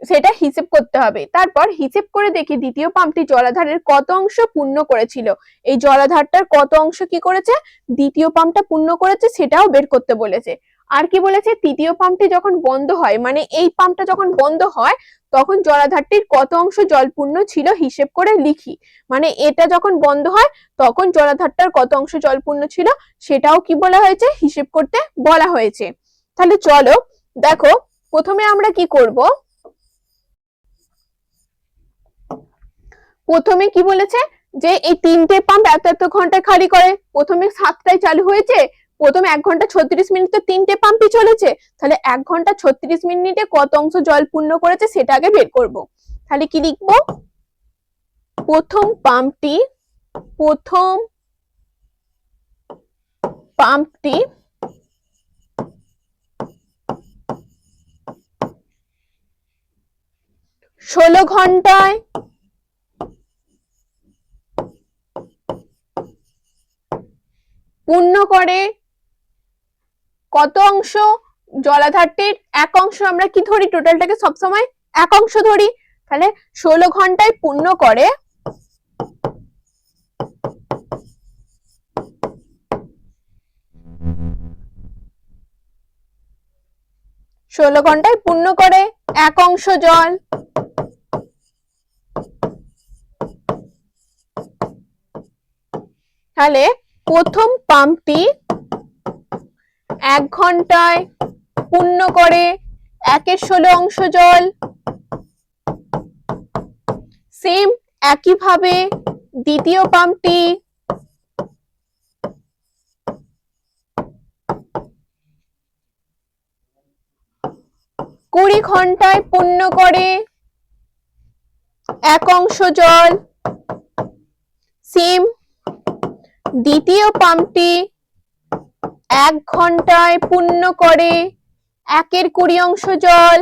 সেটা হিসেব করতে হবে। তারপর হিসেব করে দেখি দ্বিতীয় পাম্পটি জলাধারের কত অংশ পূর্ণ করেছিল, এই জলাধারটার কত অংশ কি করেছে? দ্বিতীয় পাম্পটা পূর্ণ করেছে, সেটাও বের করতে বলেছে। আর কি বলেছে? তৃতীয় পাম্পটি যখন বন্ধ হয়, মানে এই পাম্পটা যখন বন্ধ হয় তখন জলাধারটির কত অংশ জলপূর্ণ ছিল হিসেব করে লিখি, মানে এটা যখন বন্ধ হয় তখন জলাধারটার কত অংশ জলপূর্ণ ছিল সেটাও কি বলা হয়েছে? হিসেব করতে বলা হয়েছে। তাহলে চলো দেখো প্রথমে আমরা কি করব। প্রথমে কি বলেছে? যে এই 3টে পাম্প এত ঘন্টায় খালি করে, প্রথমে 7টায় চালু হয়েছে, প্রথমে 1 ঘন্টা 36 মিনিট তো 3টে পাম্পই চলেছে, তাহলে 1 ঘন্টা 36 মিনিটে কত অংশ জল পূর্ণ করেছে সেটা আগে বের করব। তাহলে কি লিখবো? প্রথম পাম্পটি 16 ঘন্টায় পূর্ণ করে। কত অংশ? জলাধারটির 1 অংশ, আমরা কি ধরি? টোটালটাকে সবসময় 1 অংশ ধরি। তাহলে 16 ঘন্টায় পূর্ণ করে 16 ঘন্টায় পূর্ণ করে 1 অংশ জল। তাহলে প্রথম পাম্পটি 1 ঘন্টায় পূর্ণ করে 1/16 অংশ জল। সেম একইভাবে দ্বিতীয় পাম্পটি 20 ঘন্টায় পূর্ণ করে 1 অংশ জল। সেম দ্বিতীয় পাম্পটি 1 ঘন্টায় পূর্ণ করে 1/20 অংশ জল।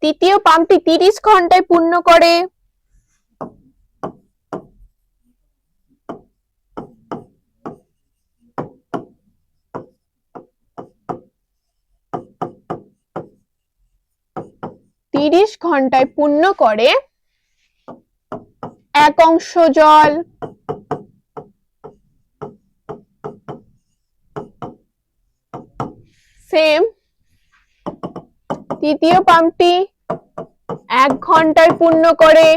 তৃতীয় পাম্পটি 30 ঘন্টায় পূর্ণ করে 1 অংশ জল। সেম তৃতীয় পাম্পটি 1 ঘন্টায় পূর্ণ করে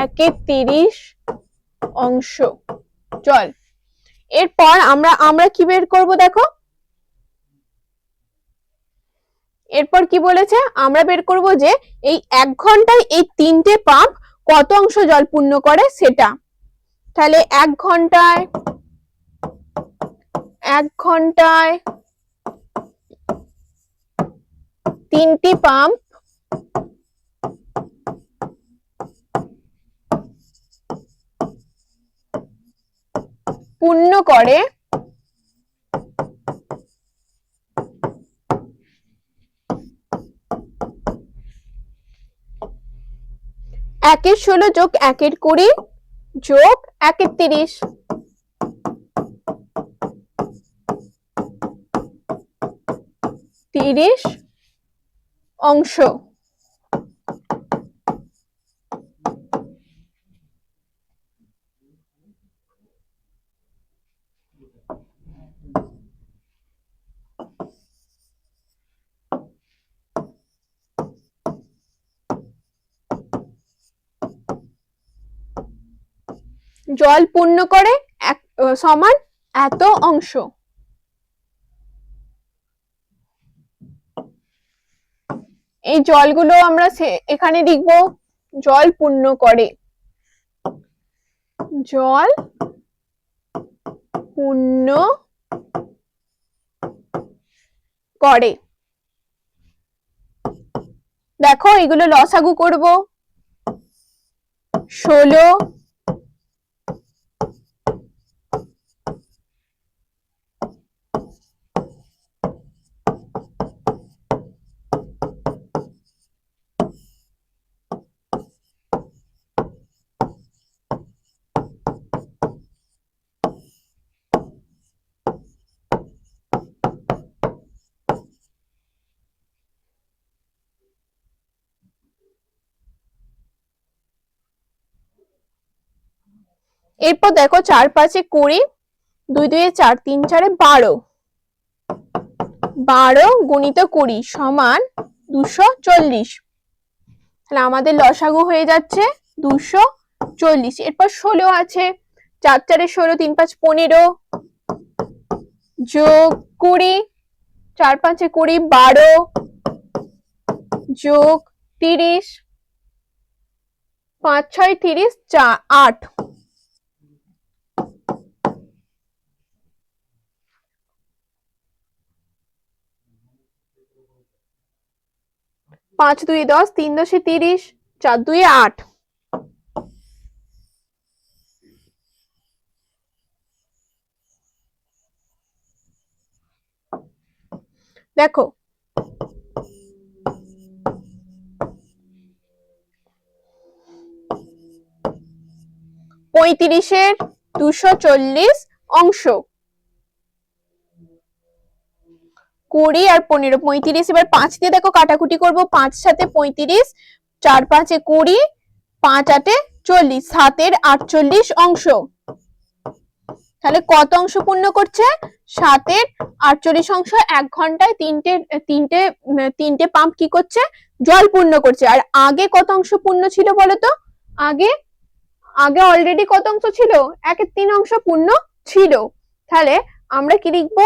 1/30 অংশ জল। এরপর আমরা কি বের করব দেখো, এরপর কি বলেছে আমরা বের করব যে এই 1 ঘন্টায় এই 3টে পাম্প কত অংশ জল পূর্ণ করে সেটা। তাহলে 1 ঘন্টায় 3টি পাম্প পূর্ণ করে 1/16 যোগ 1/20 যোগ 1/30 30 অংশ। জল পূর্ণ করে সমান এত অংশ। এই জলগুলো আমরা এখানে লিখব, জল পূর্ণ করে, জল পূর্ণ করে। দেখো এগুলো লসাগু করব। 16 এরপর দেখো 4 5 20, 2 2 4, 3 4 12, 12 গুণিত 20 সমান 240। তাহলে আমাদের লসাগু হয়ে যাচ্ছে 240। এরপর 16 আছে, 4 4 16, 3 5 15 যোগ 20, 4 5 20, 12 যোগ 30, 5 6 30, 8 5 2 10, 3 10 30, 4 2 8। দেখো 35-এর 240 অংশ, 20 আর 15, 35। এবার 5 দিয়ে দেখো কাটাকুটি করবো, 5 সাথে 35, 4 5 20, 5 8 40, 7-এর 48 অংশ। তাহলে কত অংশ পূর্ণ করছে? 7-এর 48 অংশ। 1 ঘন্টায় তিনটে পাম্প কি করছে? জল পূর্ণ করছে। আর আগে কত অংশ পূর্ণ ছিল বলতো? আগে অলরেডি কত অংশ ছিল? 1/3 অংশ পূর্ণ ছিল। তাহলে আমরা কি লিখবো?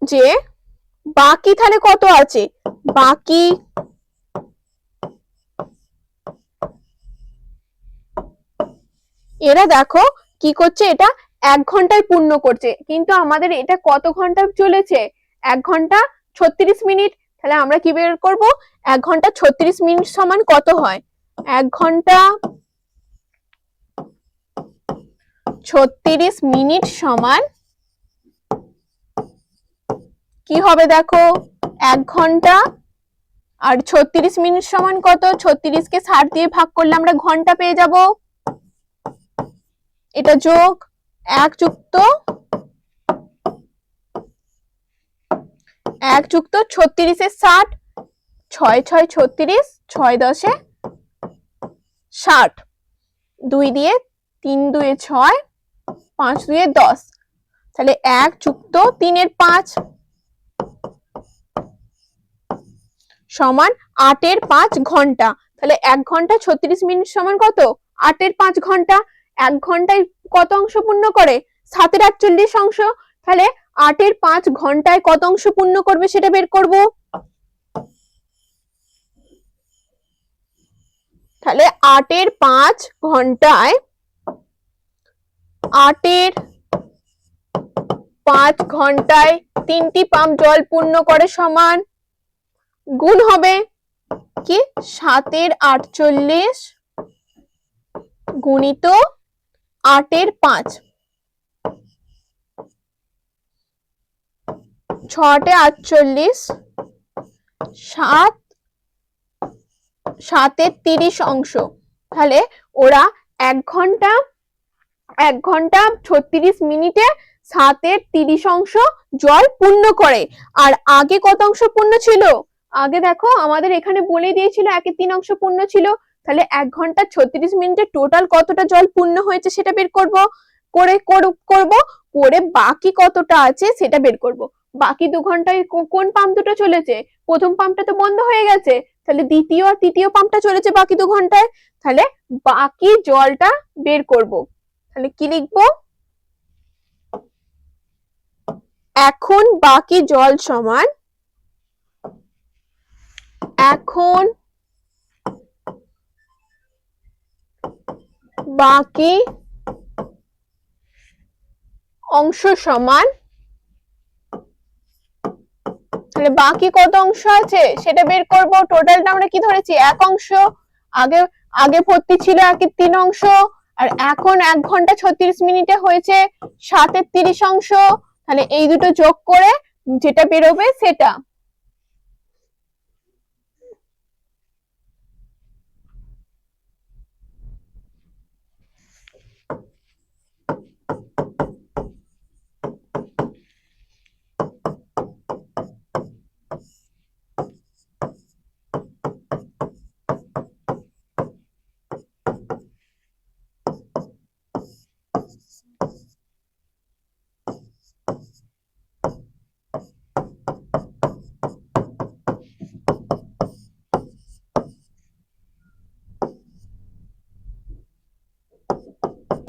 যে বাকি তাহলে কত আছে? বাকি এরা দেখো কি করছে, এটা 1 ঘন্টায় পূর্ণ করছে, কিন্তু আমাদের এটা কত ঘন্টা চলেছে? 1 ঘন্টা 36 মিনিট। তাহলে আমরা কি বের করব? 1 ঘন্টা 36 মিনিট সমান কত হয়? 1 ঘন্টা 36 মিনিট সমান কি হবে দেখো? 1 ঘন্টা আর 36 মিনিট সমান কত? 36 কে 60 দিয়ে ভাগ করলে আমরা ঘন্টা পেয়ে যাব। এটা যোগ 1 যুক্ত 36 এ 60, 6 6 36, 6 10 60, 2 দিয়ে 3 2 6, 5 2 10। তাহলে 1 যুক্ত 3 এর 5 সমান 8 এর 5 ঘন্টা। তাহলে 1 ঘন্টা 36 মিনিট সমান কত? 8 এর 5 ঘন্টা। 1 ঘন্টায় কত অংশ পূর্ণ করে? 7-এর 48 অংশ। তাহলে 8 এর 5 ঘন্টায় কত অংশ পূর্ণ করবে সেটা বের করব। তাহলে 8 এর 5 ঘন্টায় 8 এর 5 ঘন্টায় 3টি পাম্প জল পূর্ণ করে সমান গুণ হবে কি? 7 এর 48 গুণিত 8 এর 5, 6 48, 7 এর 30 অংশ। তাহলে ওরা 1 ঘন্টা 36 মিনিটে 7 এর 30 অংশ জল পূর্ণ করে। আর আগে কত অংশ পূর্ণ ছিল? আগে দেখো আমাদের এখানে বলে দিয়েছিল 1/3 অংশ পূর্ণ ছিল। তাহলে 1 ঘন্টা 36 মিনিটে টোটাল কতটা জল পূর্ণ হয়েছে সেটা বের করব। করে বাকি কতটা আছে সেটা বের করব। বাকি 2 ঘন্টায় কোন পাম্প দুটো চলেছে? প্রথম পাম্পটা তো বন্ধ হয়ে গেছে, তাহলে দ্বিতীয় আর তৃতীয় পাম্পটা চলেছে বাকি 2 ঘন্টায়। তাহলে বাকি জলটা বের করব। তাহলে কি লিখবো? এখন বাকি জল সমান, এখন বাকি অংশ সমান, তাহলে বাকি কত অংশ আছে সেটা বের করব। টোটালটা আমরা কি ধরেছি? 1 অংশ। আগে ভর্তি ছিল 1/3 অংশ, আর এখন 1 ঘন্টা 36 মিনিটে হয়েছে 7 এর 30 অংশ। তাহলে এই দুটো যোগ করে যেটা বেরোবে সেটা।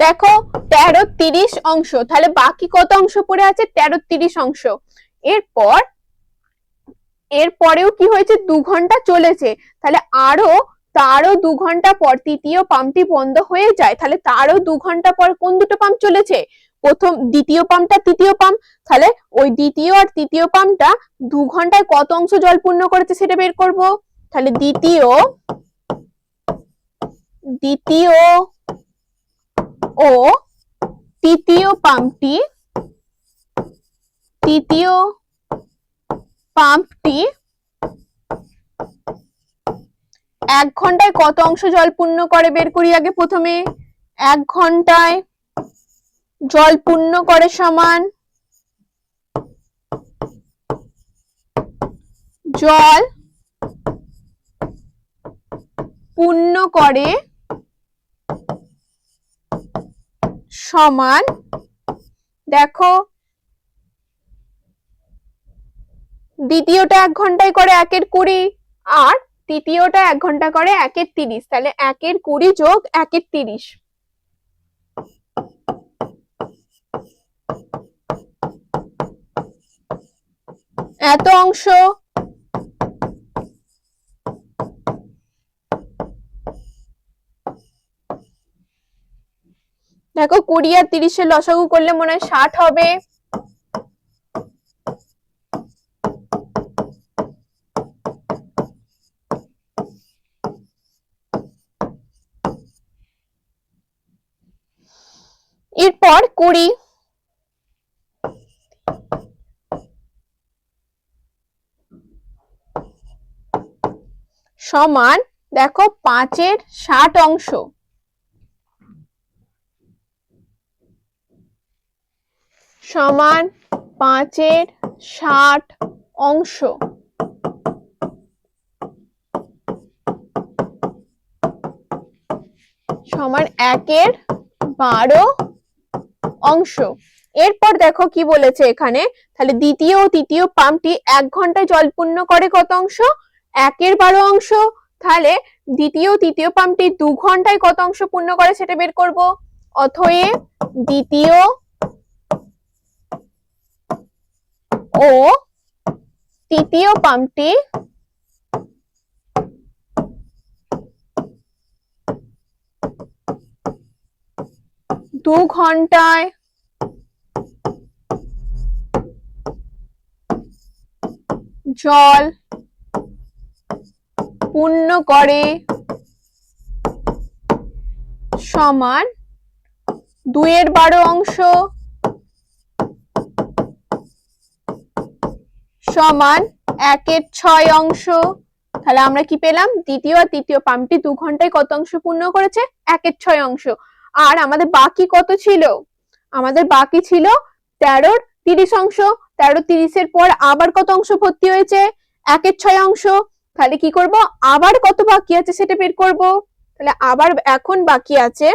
দেখো 13 30 অংশ। তাহলে বাকি কত অংশ পড়ে আছে? 13 30 অংশ। এরপরেও কি হয়েছে? 2 ঘন্টা চলেছে। তাহলে তারও 2 ঘন্টা পর তৃতীয় পাম্পটি বন্ধ হয়ে যায়। তাহলে তারও 2 ঘন্টা পর কোন দুটো পাম্প চলেছে? দ্বিতীয় পাম্পটা তৃতীয় পাম্প। তাহলে ওই দ্বিতীয় আর তৃতীয় পাম্পটা 2 ঘন্টায় কত অংশ জল পূর্ণ করেছে সেটা বের করব। তাহলে দ্বিতীয় ও তৃতীয় পাম্পটি তৃতীয় পাম্পটি 1 ঘন্টায় কত অংশ জল পূর্ণ করে বের করি আগে প্রথমে। 1 ঘন্টায় জল পূর্ণ করে সমান জল পূর্ণ করে সমান, দেখো দ্বিতীয়টা 1 ঘন্টায় করে 1 এর 20 আর তৃতীয়টা 1 ঘন্টা করে 1 এর 30, তাহলে 1 এর 20 যোগ 1 এর 30 এত অংশ। দেখো 20 আর 30 এর লসাগু করলে মনে হয় 60 হবে। এরপর 20 সমান, দেখো 5 এর 60 অংশ সমান 5 এর 60 অংশ সমান 1 এর 12 অংশ। এরপর দেখো কি বলেছে এখানে, তাহলে দ্বিতীয় ও তৃতীয় পাম্পটি 1 ঘন্টায় জল পূর্ণ করে কত অংশ, 1 এর 12 অংশ। তাহলে দ্বিতীয় ও তৃতীয় পাম্পটি 2 ঘন্টায় কত অংশ পূর্ণ করে সেটা বের করব। অতএব দ্বিতীয় ও তৃতীয় পাম্পটি 2 ঘন্টায় জল পূর্ণ করে সমান 2 এর 12 অংশ সমান 1 এর 6 অংশ। তাহলে আমরা কি পেলাম, দ্বিতীয় আর তৃতীয় পাম্পটি 2 ঘন্টায় কত অংশ পূর্ণ করেছে, 1 এর 6 অংশ। আর আমাদের বাকি কত ছিল, আমাদের বাকি ছিল 13 এর 30 অংশ। 13 30 এর পর আবার কত অংশ ভর্তি হয়েছে, 1 এর 6 অংশ। তাহলে কি করব, আবার কত বাকি আছে সেটা বের করব। তাহলে আবার এখন বাকি আছে,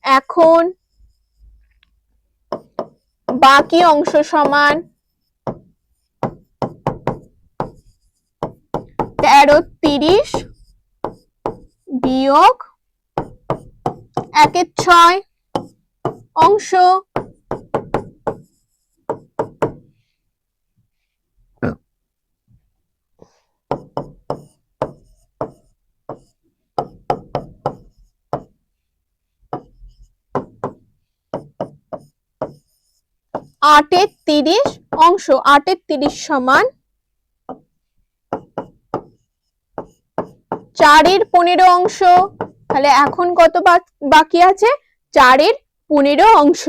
এখন বাকি অংশ সমান 13 30 বিয়োগ 1 এর 6 অংশ। আট এর 30 অংশ, 8 এর 30 সমান 4 এর 15 অংশ। তাহলে এখন কত বাকি আছে, 4 এর 15 অংশ।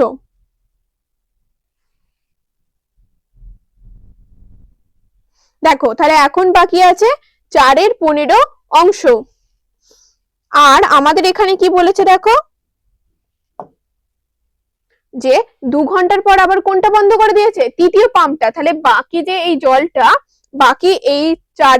দেখো তাহলে এখন বাকি আছে 4 এর 15 অংশ। আর আমাদের এখানে কি বলেছে দেখো, যে 2 ঘন্টার পর আবার কোনটা বন্ধ করে দিয়েছে, তৃতীয় পাম্পটা। তাহলে বাকি যে এই জলটা, বাকি এই 4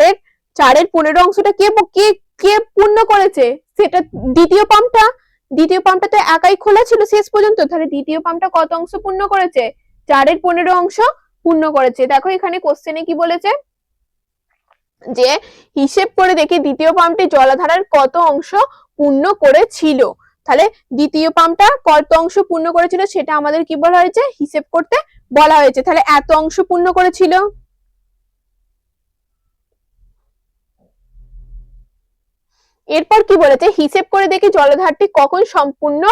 এর 15 অংশটা কে কে কে পূর্ণ করেছে, সেটা দ্বিতীয় পাম্পটা। দ্বিতীয় পাম্পটা তো একাই খোলা ছিল শেষ পর্যন্ত, তাহলে দ্বিতীয় পাম্পটা কত অংশ পূর্ণ করেছে, 4 এর 15 অংশ পূর্ণ করেছে। দেখো এখানে কোশ্চেনে কি বলেছে, যে হিসেব করে দেখি দ্বিতীয় পাম্পটি জলাধারের কত অংশ পূর্ণ করেছিল। তাহলে দ্বিতীয় পাম্পটা কত অংশ পূর্ণ করেছিল সেটা আমাদের কি বলা হয়েছে, হিসেব করতে বলা হয়েছে। তাহলে এত অংশ পূর্ণ করেছিল। এরপর কি বলেছে, হিসেব করে দেখি জলাধারটি কখন সম্পূর্ণ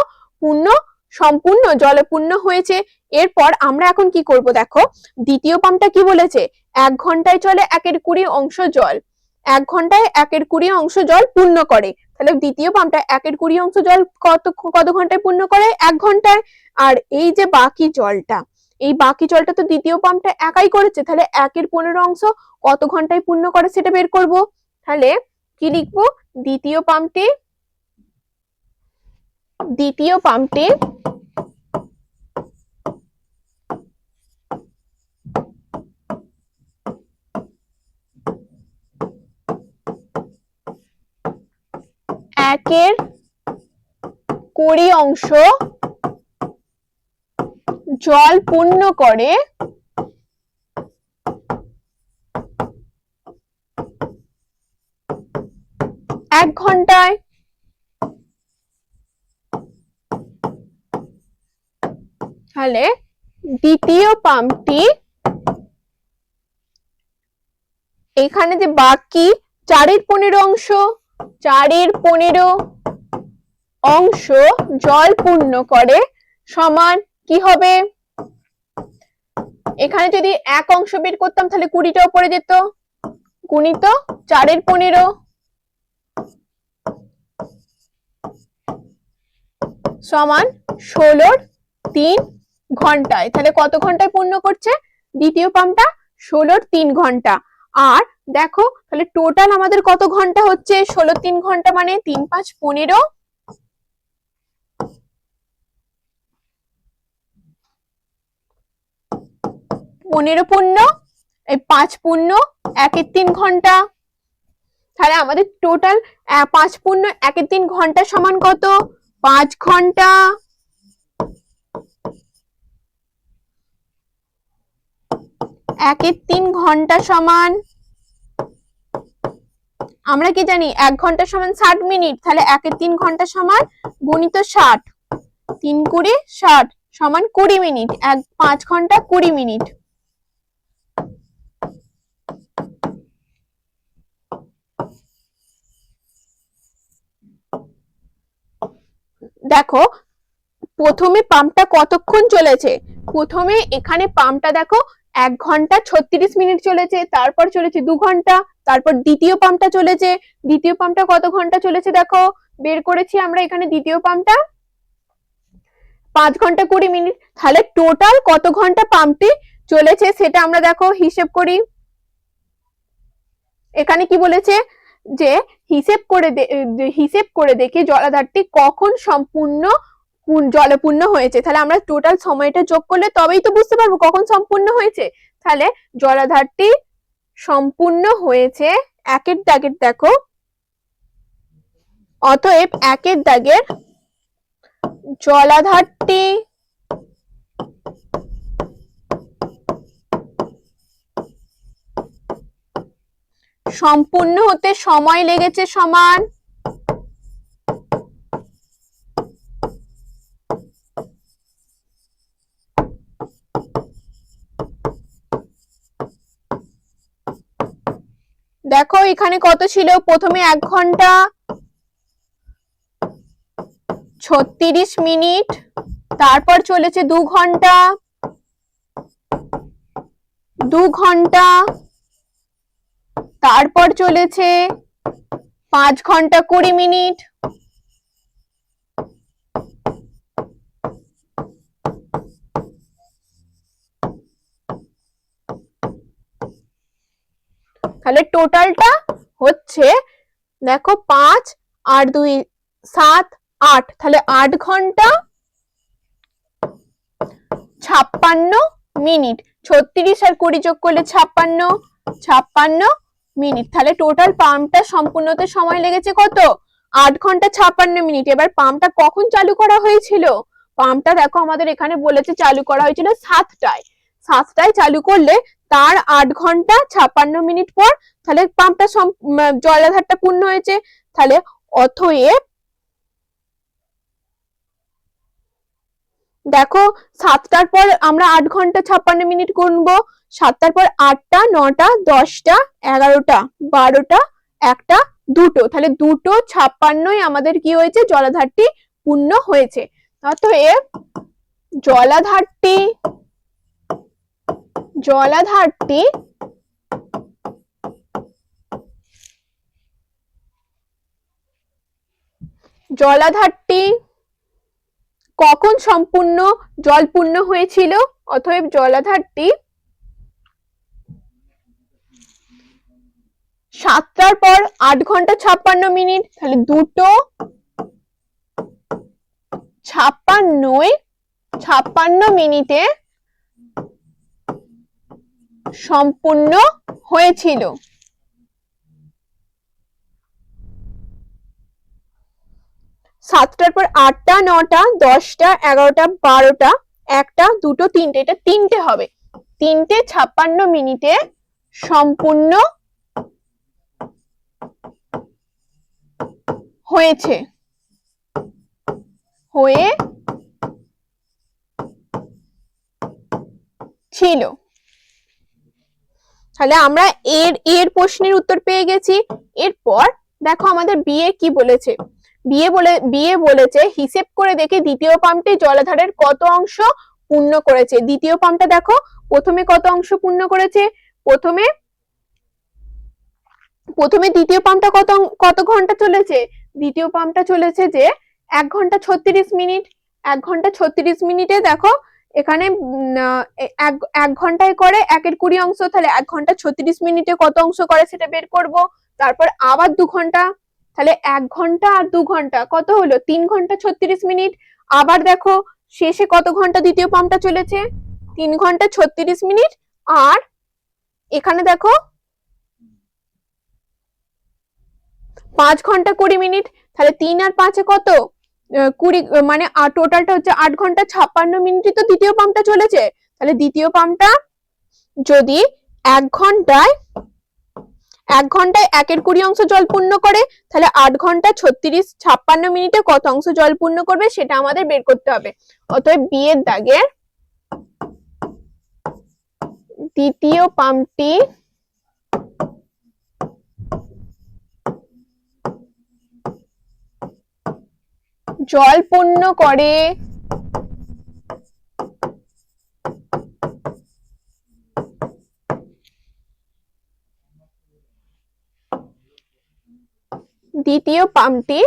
জলপূর্ণ হয়েছে। এরপর আমরা এখন কি করব, দেখো দ্বিতীয় পাম্পটা কি বলেছে, 1 ঘন্টায় চলে 1 এর 20 অংশ জল, 1 ঘন্টায় 1 এর 20 অংশ জল পূর্ণ করে। তাহলে দ্বিতীয় পাম্পটা 1 এর 20 অংশ জল কত ঘন্টায় পূর্ণ করে, 1 ঘন্টায়। আর এই যে বাকি জলটা, এই বাকি জলটা তো দ্বিতীয় পাম্পটা একাই করেছে, তাহলে 1/15 অংশ কত ঘন্টায় পূর্ণ করে সেটা বের করব। তাহলে কি লিখবো, দ্বিতীয় পাম্পটি একের 20 অংশ জল পূর্ণ করে 1 ঘন্টায়। তাহলে দ্বিতীয় পাম্পটি এখানে যে বাকি 4/15 অংশ জল পূর্ণ করে সমান কি হবে, এখানে যদি 1 অংশ বের করতাম তাহলে 20টা উপরে যেত, গুণিত 4/15 সমান 16/3 ঘন্টায়। তাহলে কত ঘন্টায় পূর্ণ করছে দ্বিতীয় পাম্পটা, 16/3 ঘন্টা। আর দেখো তাহলে টোটাল আমাদের কত ঘন্টা হচ্ছে, 16/3 ঘন্টা মানে 3 5 15, 15 পূর্ণ এই 5 পূর্ণ 1/3 ঘন্টা। তাহলে আমাদের টোটাল 5 পূর্ণ 1/3 ঘন্টা সমান কত, 5 ঘন্টা। 1/3 ঘন্টা সমান, আমরা কি জানি 1 ঘন্টা সমান 60 মিনিট, তাহলে 1/3 ঘন্টা সমান গুণিত 60, 3 20 60 সমান 20 মিনিট, 5 ঘন্টা 20 মিনিট। দেখো প্রথমে পাম্পটা কতক্ষণ চলেছে, প্রথমে এখানে পাম্পটা দেখো 1 ঘন্টা 36 মিনিট চলেছে, তারপর চলেছে 2 ঘন্টা, তারপর দ্বিতীয় পাম্পটা চলেছে, দ্বিতীয় পাম্পটা কত ঘন্টা চলেছে দেখো বের করেছি আমরা, এখানে দ্বিতীয় পাম্পটা 5 ঘন্টা 20 মিনিট। তাহলে টোটাল কত ঘন্টা পাম্পটি চলেছে সেটা আমরা দেখো হিসেব করি। এখানে কি বলেছে যে হিসেব করে দেখি জলাধারটি কখন সম্পূর্ণ জলপূর্ণ হয়েছে, তাহলে আমরা টোটাল সময়টা যোগ করলে তবেই তো বুঝতে পারবো কখন সম্পূর্ণ হয়েছে। তাহলে জলাধারটি সম্পূর্ণ হয়েছে 1-এর দাগের দেখো, অতএব 1-এর দাগের জলাধারটি সম্পূর্ণ হতে সময় লেগেছে সমান দেখো এখানে কত ছিল, প্রথমে 1 ঘন্টা 36 মিনিট, তারপর চলেছে 2 ঘন্টা 2 ঘন্টা, তারপর চলেছে 5 ঘন্টা 20 মিনিট, তাহলে টোটালটা হচ্ছে দেখো 5 আর 2 7 8, তাহলে 8 ঘন্টা 56 মিনিট, 36 আর 20 যোগ করলে 56 মিনিট। তাহলে টোটাল পাম্পটা সম্পূর্ণ হতে সময় লেগেছে কত, 8 ঘন্টা 56 মিনিট। এবার পাম্পটা কখন চালু করা হয়েছিল, পাম্পটা দেখো আমাদের এখানে বলেছে চালু করা হয়েছিল 7টায় চালু করলে তার 8 ঘন্টা 56 মিনিট পর তাহলে পাম্পটা জলাধারটা পূর্ণ হয়েছে। তাহলে অতএব দেখো 7টার পর আমরা 8 ঘন্টা 56 মিনিট গুনবো, 7টার পর 8টা 9টা 10টা 11টা 12টা 1টা 2টো, তাহলে 2টো 56ই আমাদের কি হয়েছে জলাধারটি পূর্ণ হয়েছে। অতএব জলাধারটি কখন সম্পূর্ণ জলপূর্ণ হয়েছিল? অতএব জলাধারটি 7টার পর 8 ঘন্টা 56 মিনিট, তাহলে 2:56 মিনিটে সম্পূর্ণ হয়েছিল। 7টার পর 8টা, 9টা, 10টা, 11টা, 12টা, 1টা, 2টো, 3টে, এটা 3টে হবে। 3:56 মিনিটে সম্পূর্ণ হয়েছে, ছিল। তাহলে আমরা এর প্রশ্নের উত্তর পেয়ে গেছি। এরপর দেখো আমাদের বিয়ে কি বলেছে। বিয়ে বলেছে হিসেব করে দেখে দ্বিতীয় পাম্পটি জলাধারের কত অংশ পূর্ণ করেছে। দ্বিতীয় পাম্পটা দেখো প্রথমে কত অংশ পূর্ণ করেছে। প্রথমে দ্বিতীয় পাম্পটা কত ঘন্টা চলেছে? দ্বিতীয় পাম্পটা চলেছে যে 1 ঘন্টা 36 মিনিট। 1 ঘন্টা 36 মিনিটে দেখো এখানে 1 ঘন্টায় করে 1/20 অংশ, তাহলে 1 ঘন্টা 36 মিনিটে কত অংশ করে সেটা বের করব। তারপর আবার 2 ঘন্টা, তাহলে 1 ঘন্টা আর 2 ঘন্টা কত হলো? 3 ঘন্টা 36 মিনিট। আবার দেখো শেষে কত ঘন্টা দ্বিতীয় পাম্পটা চলেছে? 3 ঘন্টা 36 মিনিট। আর এখানে দেখো 5 ঘন্টা 20 মিনিট, তাহলে 3 আর 5-এ কত? 20, মানে টোটালটা হচ্ছে 8 ঘন্টা 56 মিনিটই তো দ্বিতীয় পাম্পটা চলেছে। তাহলে দ্বিতীয় পাম্পটা যদি 1 ঘন্টায় 1/20 অংশ জল পূর্ণ করে, তাহলে 8 ঘন্টা 56 মিনিটে কত অংশ জল পূর্ণ করবে সেটা আমাদের বের করতে হবে। অতএব বিয়ের দাগের দ্বিতীয় পাম্পটি জল পূর্ণ করে দ্বিতীয় পাম্পটি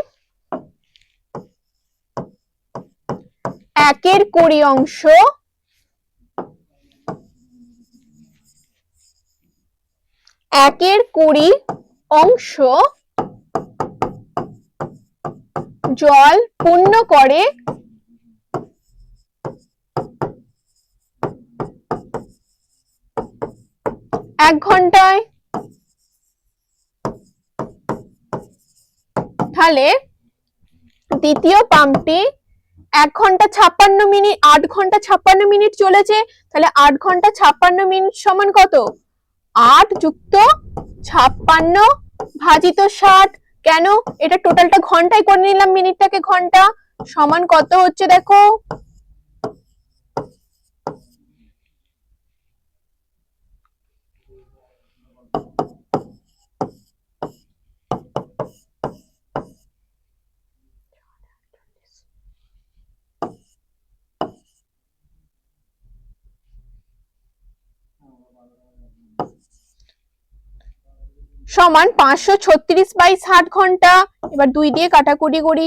1/20 অংশ জল পূর্ণ করে 1 ঘন্টায়। তাহলে দ্বিতীয় পাম্পটি 1 ঘন্টা 56 মিনিট, 8 ঘন্টা 56 মিনিট চলেছে, তাহলে 8 ঘন্টা 56 মিনিট সমান কত? 8 যুক্ত 56 ভাজিত 60। কেন? এটা টোটালটা ঘন্টায় করে নিলাম, মিনিটটাকে ঘন্টা, সমান কত হচ্ছে দেখো? সমান 536/60 ঘন্টা। এবার 2 দিয়ে কাটাকুটি করি।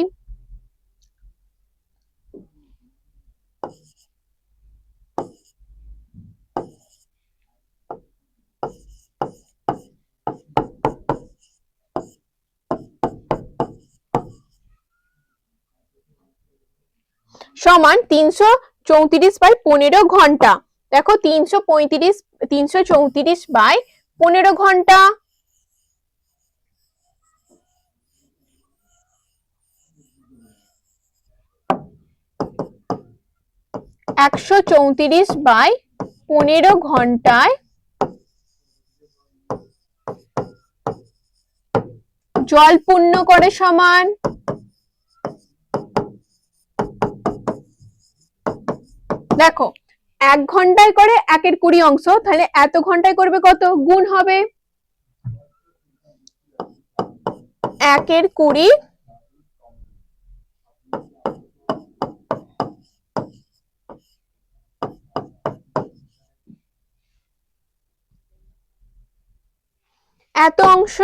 সমান 334/15 ঘন্টা। দেখো 334/15 ঘন্টা। 134/15 ঘন্টায় জল পূর্ণ করে সমান দেখো 1 ঘন্টায় করে 1/20 অংশ, তাহলে এত ঘন্টায় করবে কত? গুণ হবে 1/20 এত অংশ।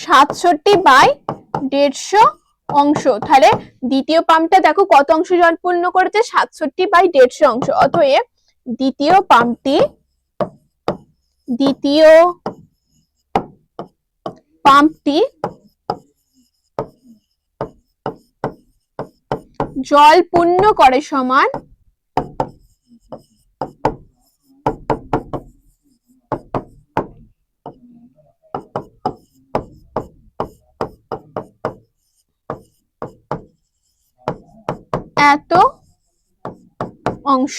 67/150 অংশ। তাহলে দ্বিতীয় পাম্পটা দেখো কত অংশ জল পূর্ণ করেছে, 67/150 অংশ। অতএব দ্বিতীয় পাম্পটি জল পূর্ণ করে সমান এত অংশ।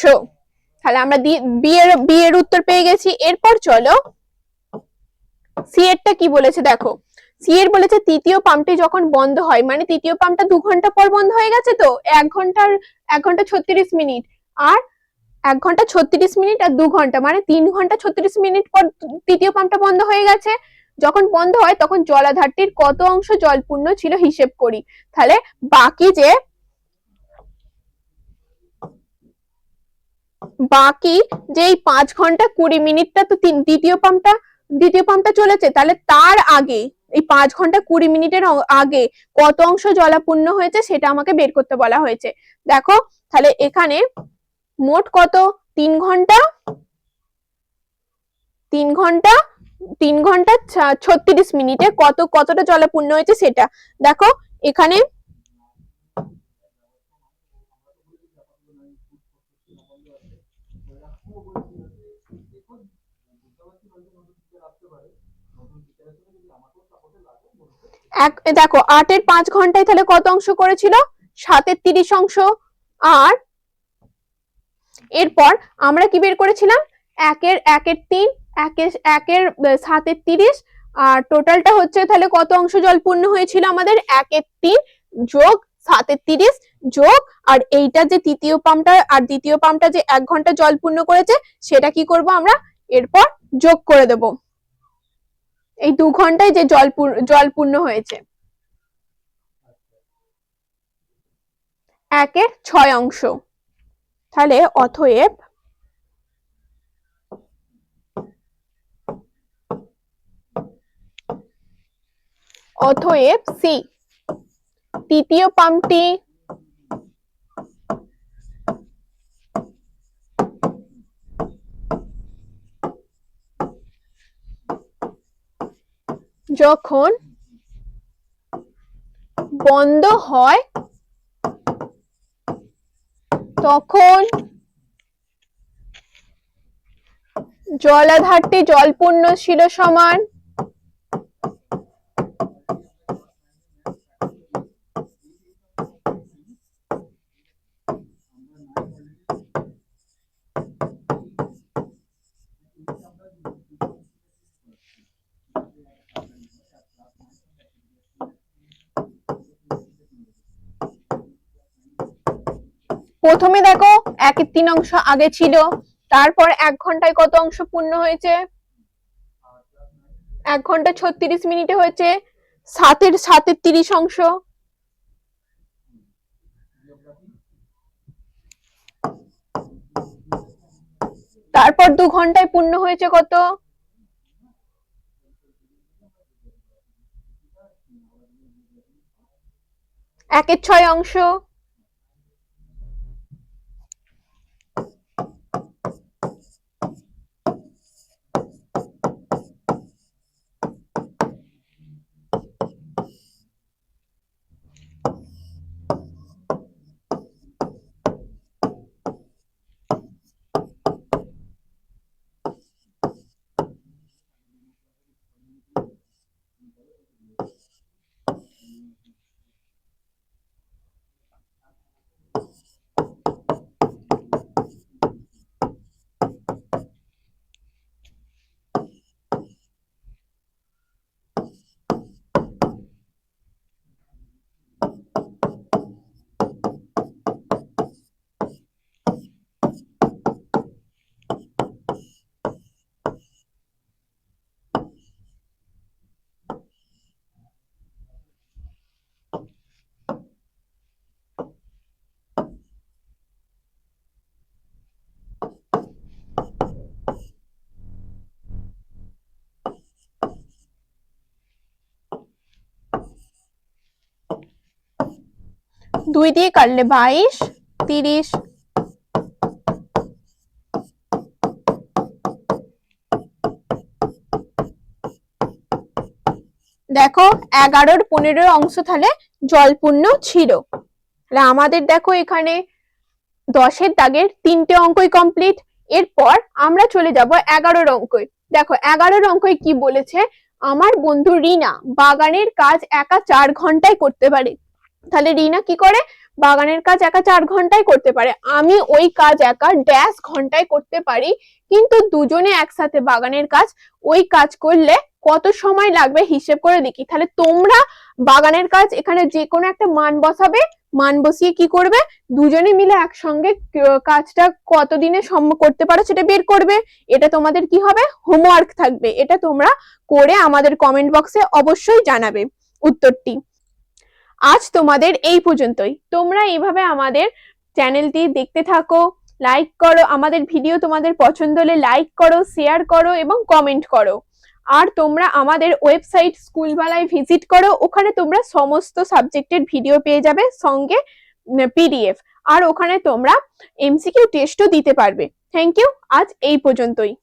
তাহলে আমরা বি এর উত্তর পেয়ে গেছি। এরপর চলো সি এরটা কি বলেছে দেখো। সি এর বলেছে তৃতীয় পাম্পটি যখন বন্ধ হয়, মানে তৃতীয় পাম্পটা 2 ঘন্টা পর বন্ধ হয়ে গেছে, তো 1 ঘন্টা 36 মিনিট আর 1 ঘন্টা 36 মিনিট আর 2 ঘন্টা, মানে 3 ঘন্টা 36 মিনিট পর তৃতীয় পাম্পটা বন্ধ হয়ে গেছে। যখন বন্ধ হয় তখন জলাধারটির কত অংশ জলপূর্ণ ছিল হিসেব করি। তাহলে বাকি যে 5 ঘন্টা 20 মিনিটটা তো দ্বিতীয় পাম্পটা চলেছে, তাহলে তার আগে এই 5 ঘন্টা 20 মিনিটের আগে কত অংশ জলাপূর্ণ হয়েছে সেটা আমাকে বের করতে বলা হয়েছে। দেখো তাহলে এখানে মোট কত 3 ঘন্টা 36 মিনিটে কতটা জলাপূর্ণ হয়েছে সেটা দেখো। এখানে দেখো 8 এর 5 ঘন্টায় তাহলে কত অংশ করেছিল, 7 এর 30 অংশ। আর এরপর আমরা কি বের করেছিলাম, 1 এর 3 1 এর 7 এর 30, আর টোটালটা হচ্ছে তাহলে কত অংশ জলপূর্ণ হয়েছিল আমাদের 1 এর 3 যোগ 7 এর 30 যোগ, আর এইটা যে তৃতীয় পাম্পটা আর দ্বিতীয় পাম্পটা যে 1 ঘন্টা জলপূর্ণ করেছে সেটা কি করব আমরা এরপর যোগ করে দেব এই 2 ঘন্টায় যে জলপূর্ণ হয়েছে। 1 এর 6 অংশ। তাহলে অতএব সি তৃতীয় পাম্পটি যখন বন্ধ হয় তখন জলাধারটি জলপূর্ণ ছিল সমান প্রথমে দেখো 1 এর 3 অংশ আগে ছিল, তারপর 1 ঘন্টায় কত অংশ পূর্ণ হয়েছে, 1 ঘন্টা 36 মিনিটে হয়েছে 7 এর 30 অংশ। তারপর 2 ঘন্টায় পূর্ণ হয়েছে কত, 1 এর 6 অংশ। 2 দিয়ে কাটলে 22, 30, দেখো 11 15 অংশ তাহলে জলপূর্ণ ছিল। তাহলে আমাদের দেখো এখানে 10 দাগের 3টে অঙ্কই কমপ্লিট। এরপর আমরা চলে যাব 11 অঙ্কে। দেখো 11 অঙ্কে কি বলেছে, আমার বন্ধু রিনা বাগানের কাজ একা 4 ঘন্টায় করতে পারে। তাহলে রিনা কি করে, বাগানের কাজ একা 4 ঘন্টায় করতে পারে। আমি ওই কাজ একা ড্যাশ ঘন্টায় করতে পারি, কিন্তু দুজনে একসাথে বাগানের কাজ ওই কাজ করলে কত সময় লাগবে হিসেব করে দেখি। তাহলে তোমরা বাগানের কাজ এখানে যে কোনো একটা মান বসাবে, মান বসিয়ে কি করবে, দুজনে মিলে একসঙ্গে কাজটা কতদিনে করতে পারো সেটা বের করবে। এটা তোমাদের কি হবে, হোমওয়ার্ক থাকবে। এটা তোমরা করে আমাদের কমেন্ট বক্সে অবশ্যই জানাবে উত্তরটি। আজ তোমাদের এই পর্যন্তই। তোমরা এইভাবে আমাদের চ্যানেলটি দেখতে থাকো, লাইক করো, আমাদের ভিডিও তোমাদের পছন্দ হলে লাইক করো, শেয়ার করো এবং কমেন্ট করো। আর তোমরা আমাদের ওয়েবসাইট স্কুলবালায় ভিজিট করো, ওখানে তোমরা সমস্ত সাবজেক্টের ভিডিও পেয়ে যাবে, সঙ্গে পিডিএফ। আর ওখানে তোমরা এমসিকিউ টেস্টও দিতে পারবে। থ্যাংক ইউ, আজ এই পর্যন্তই।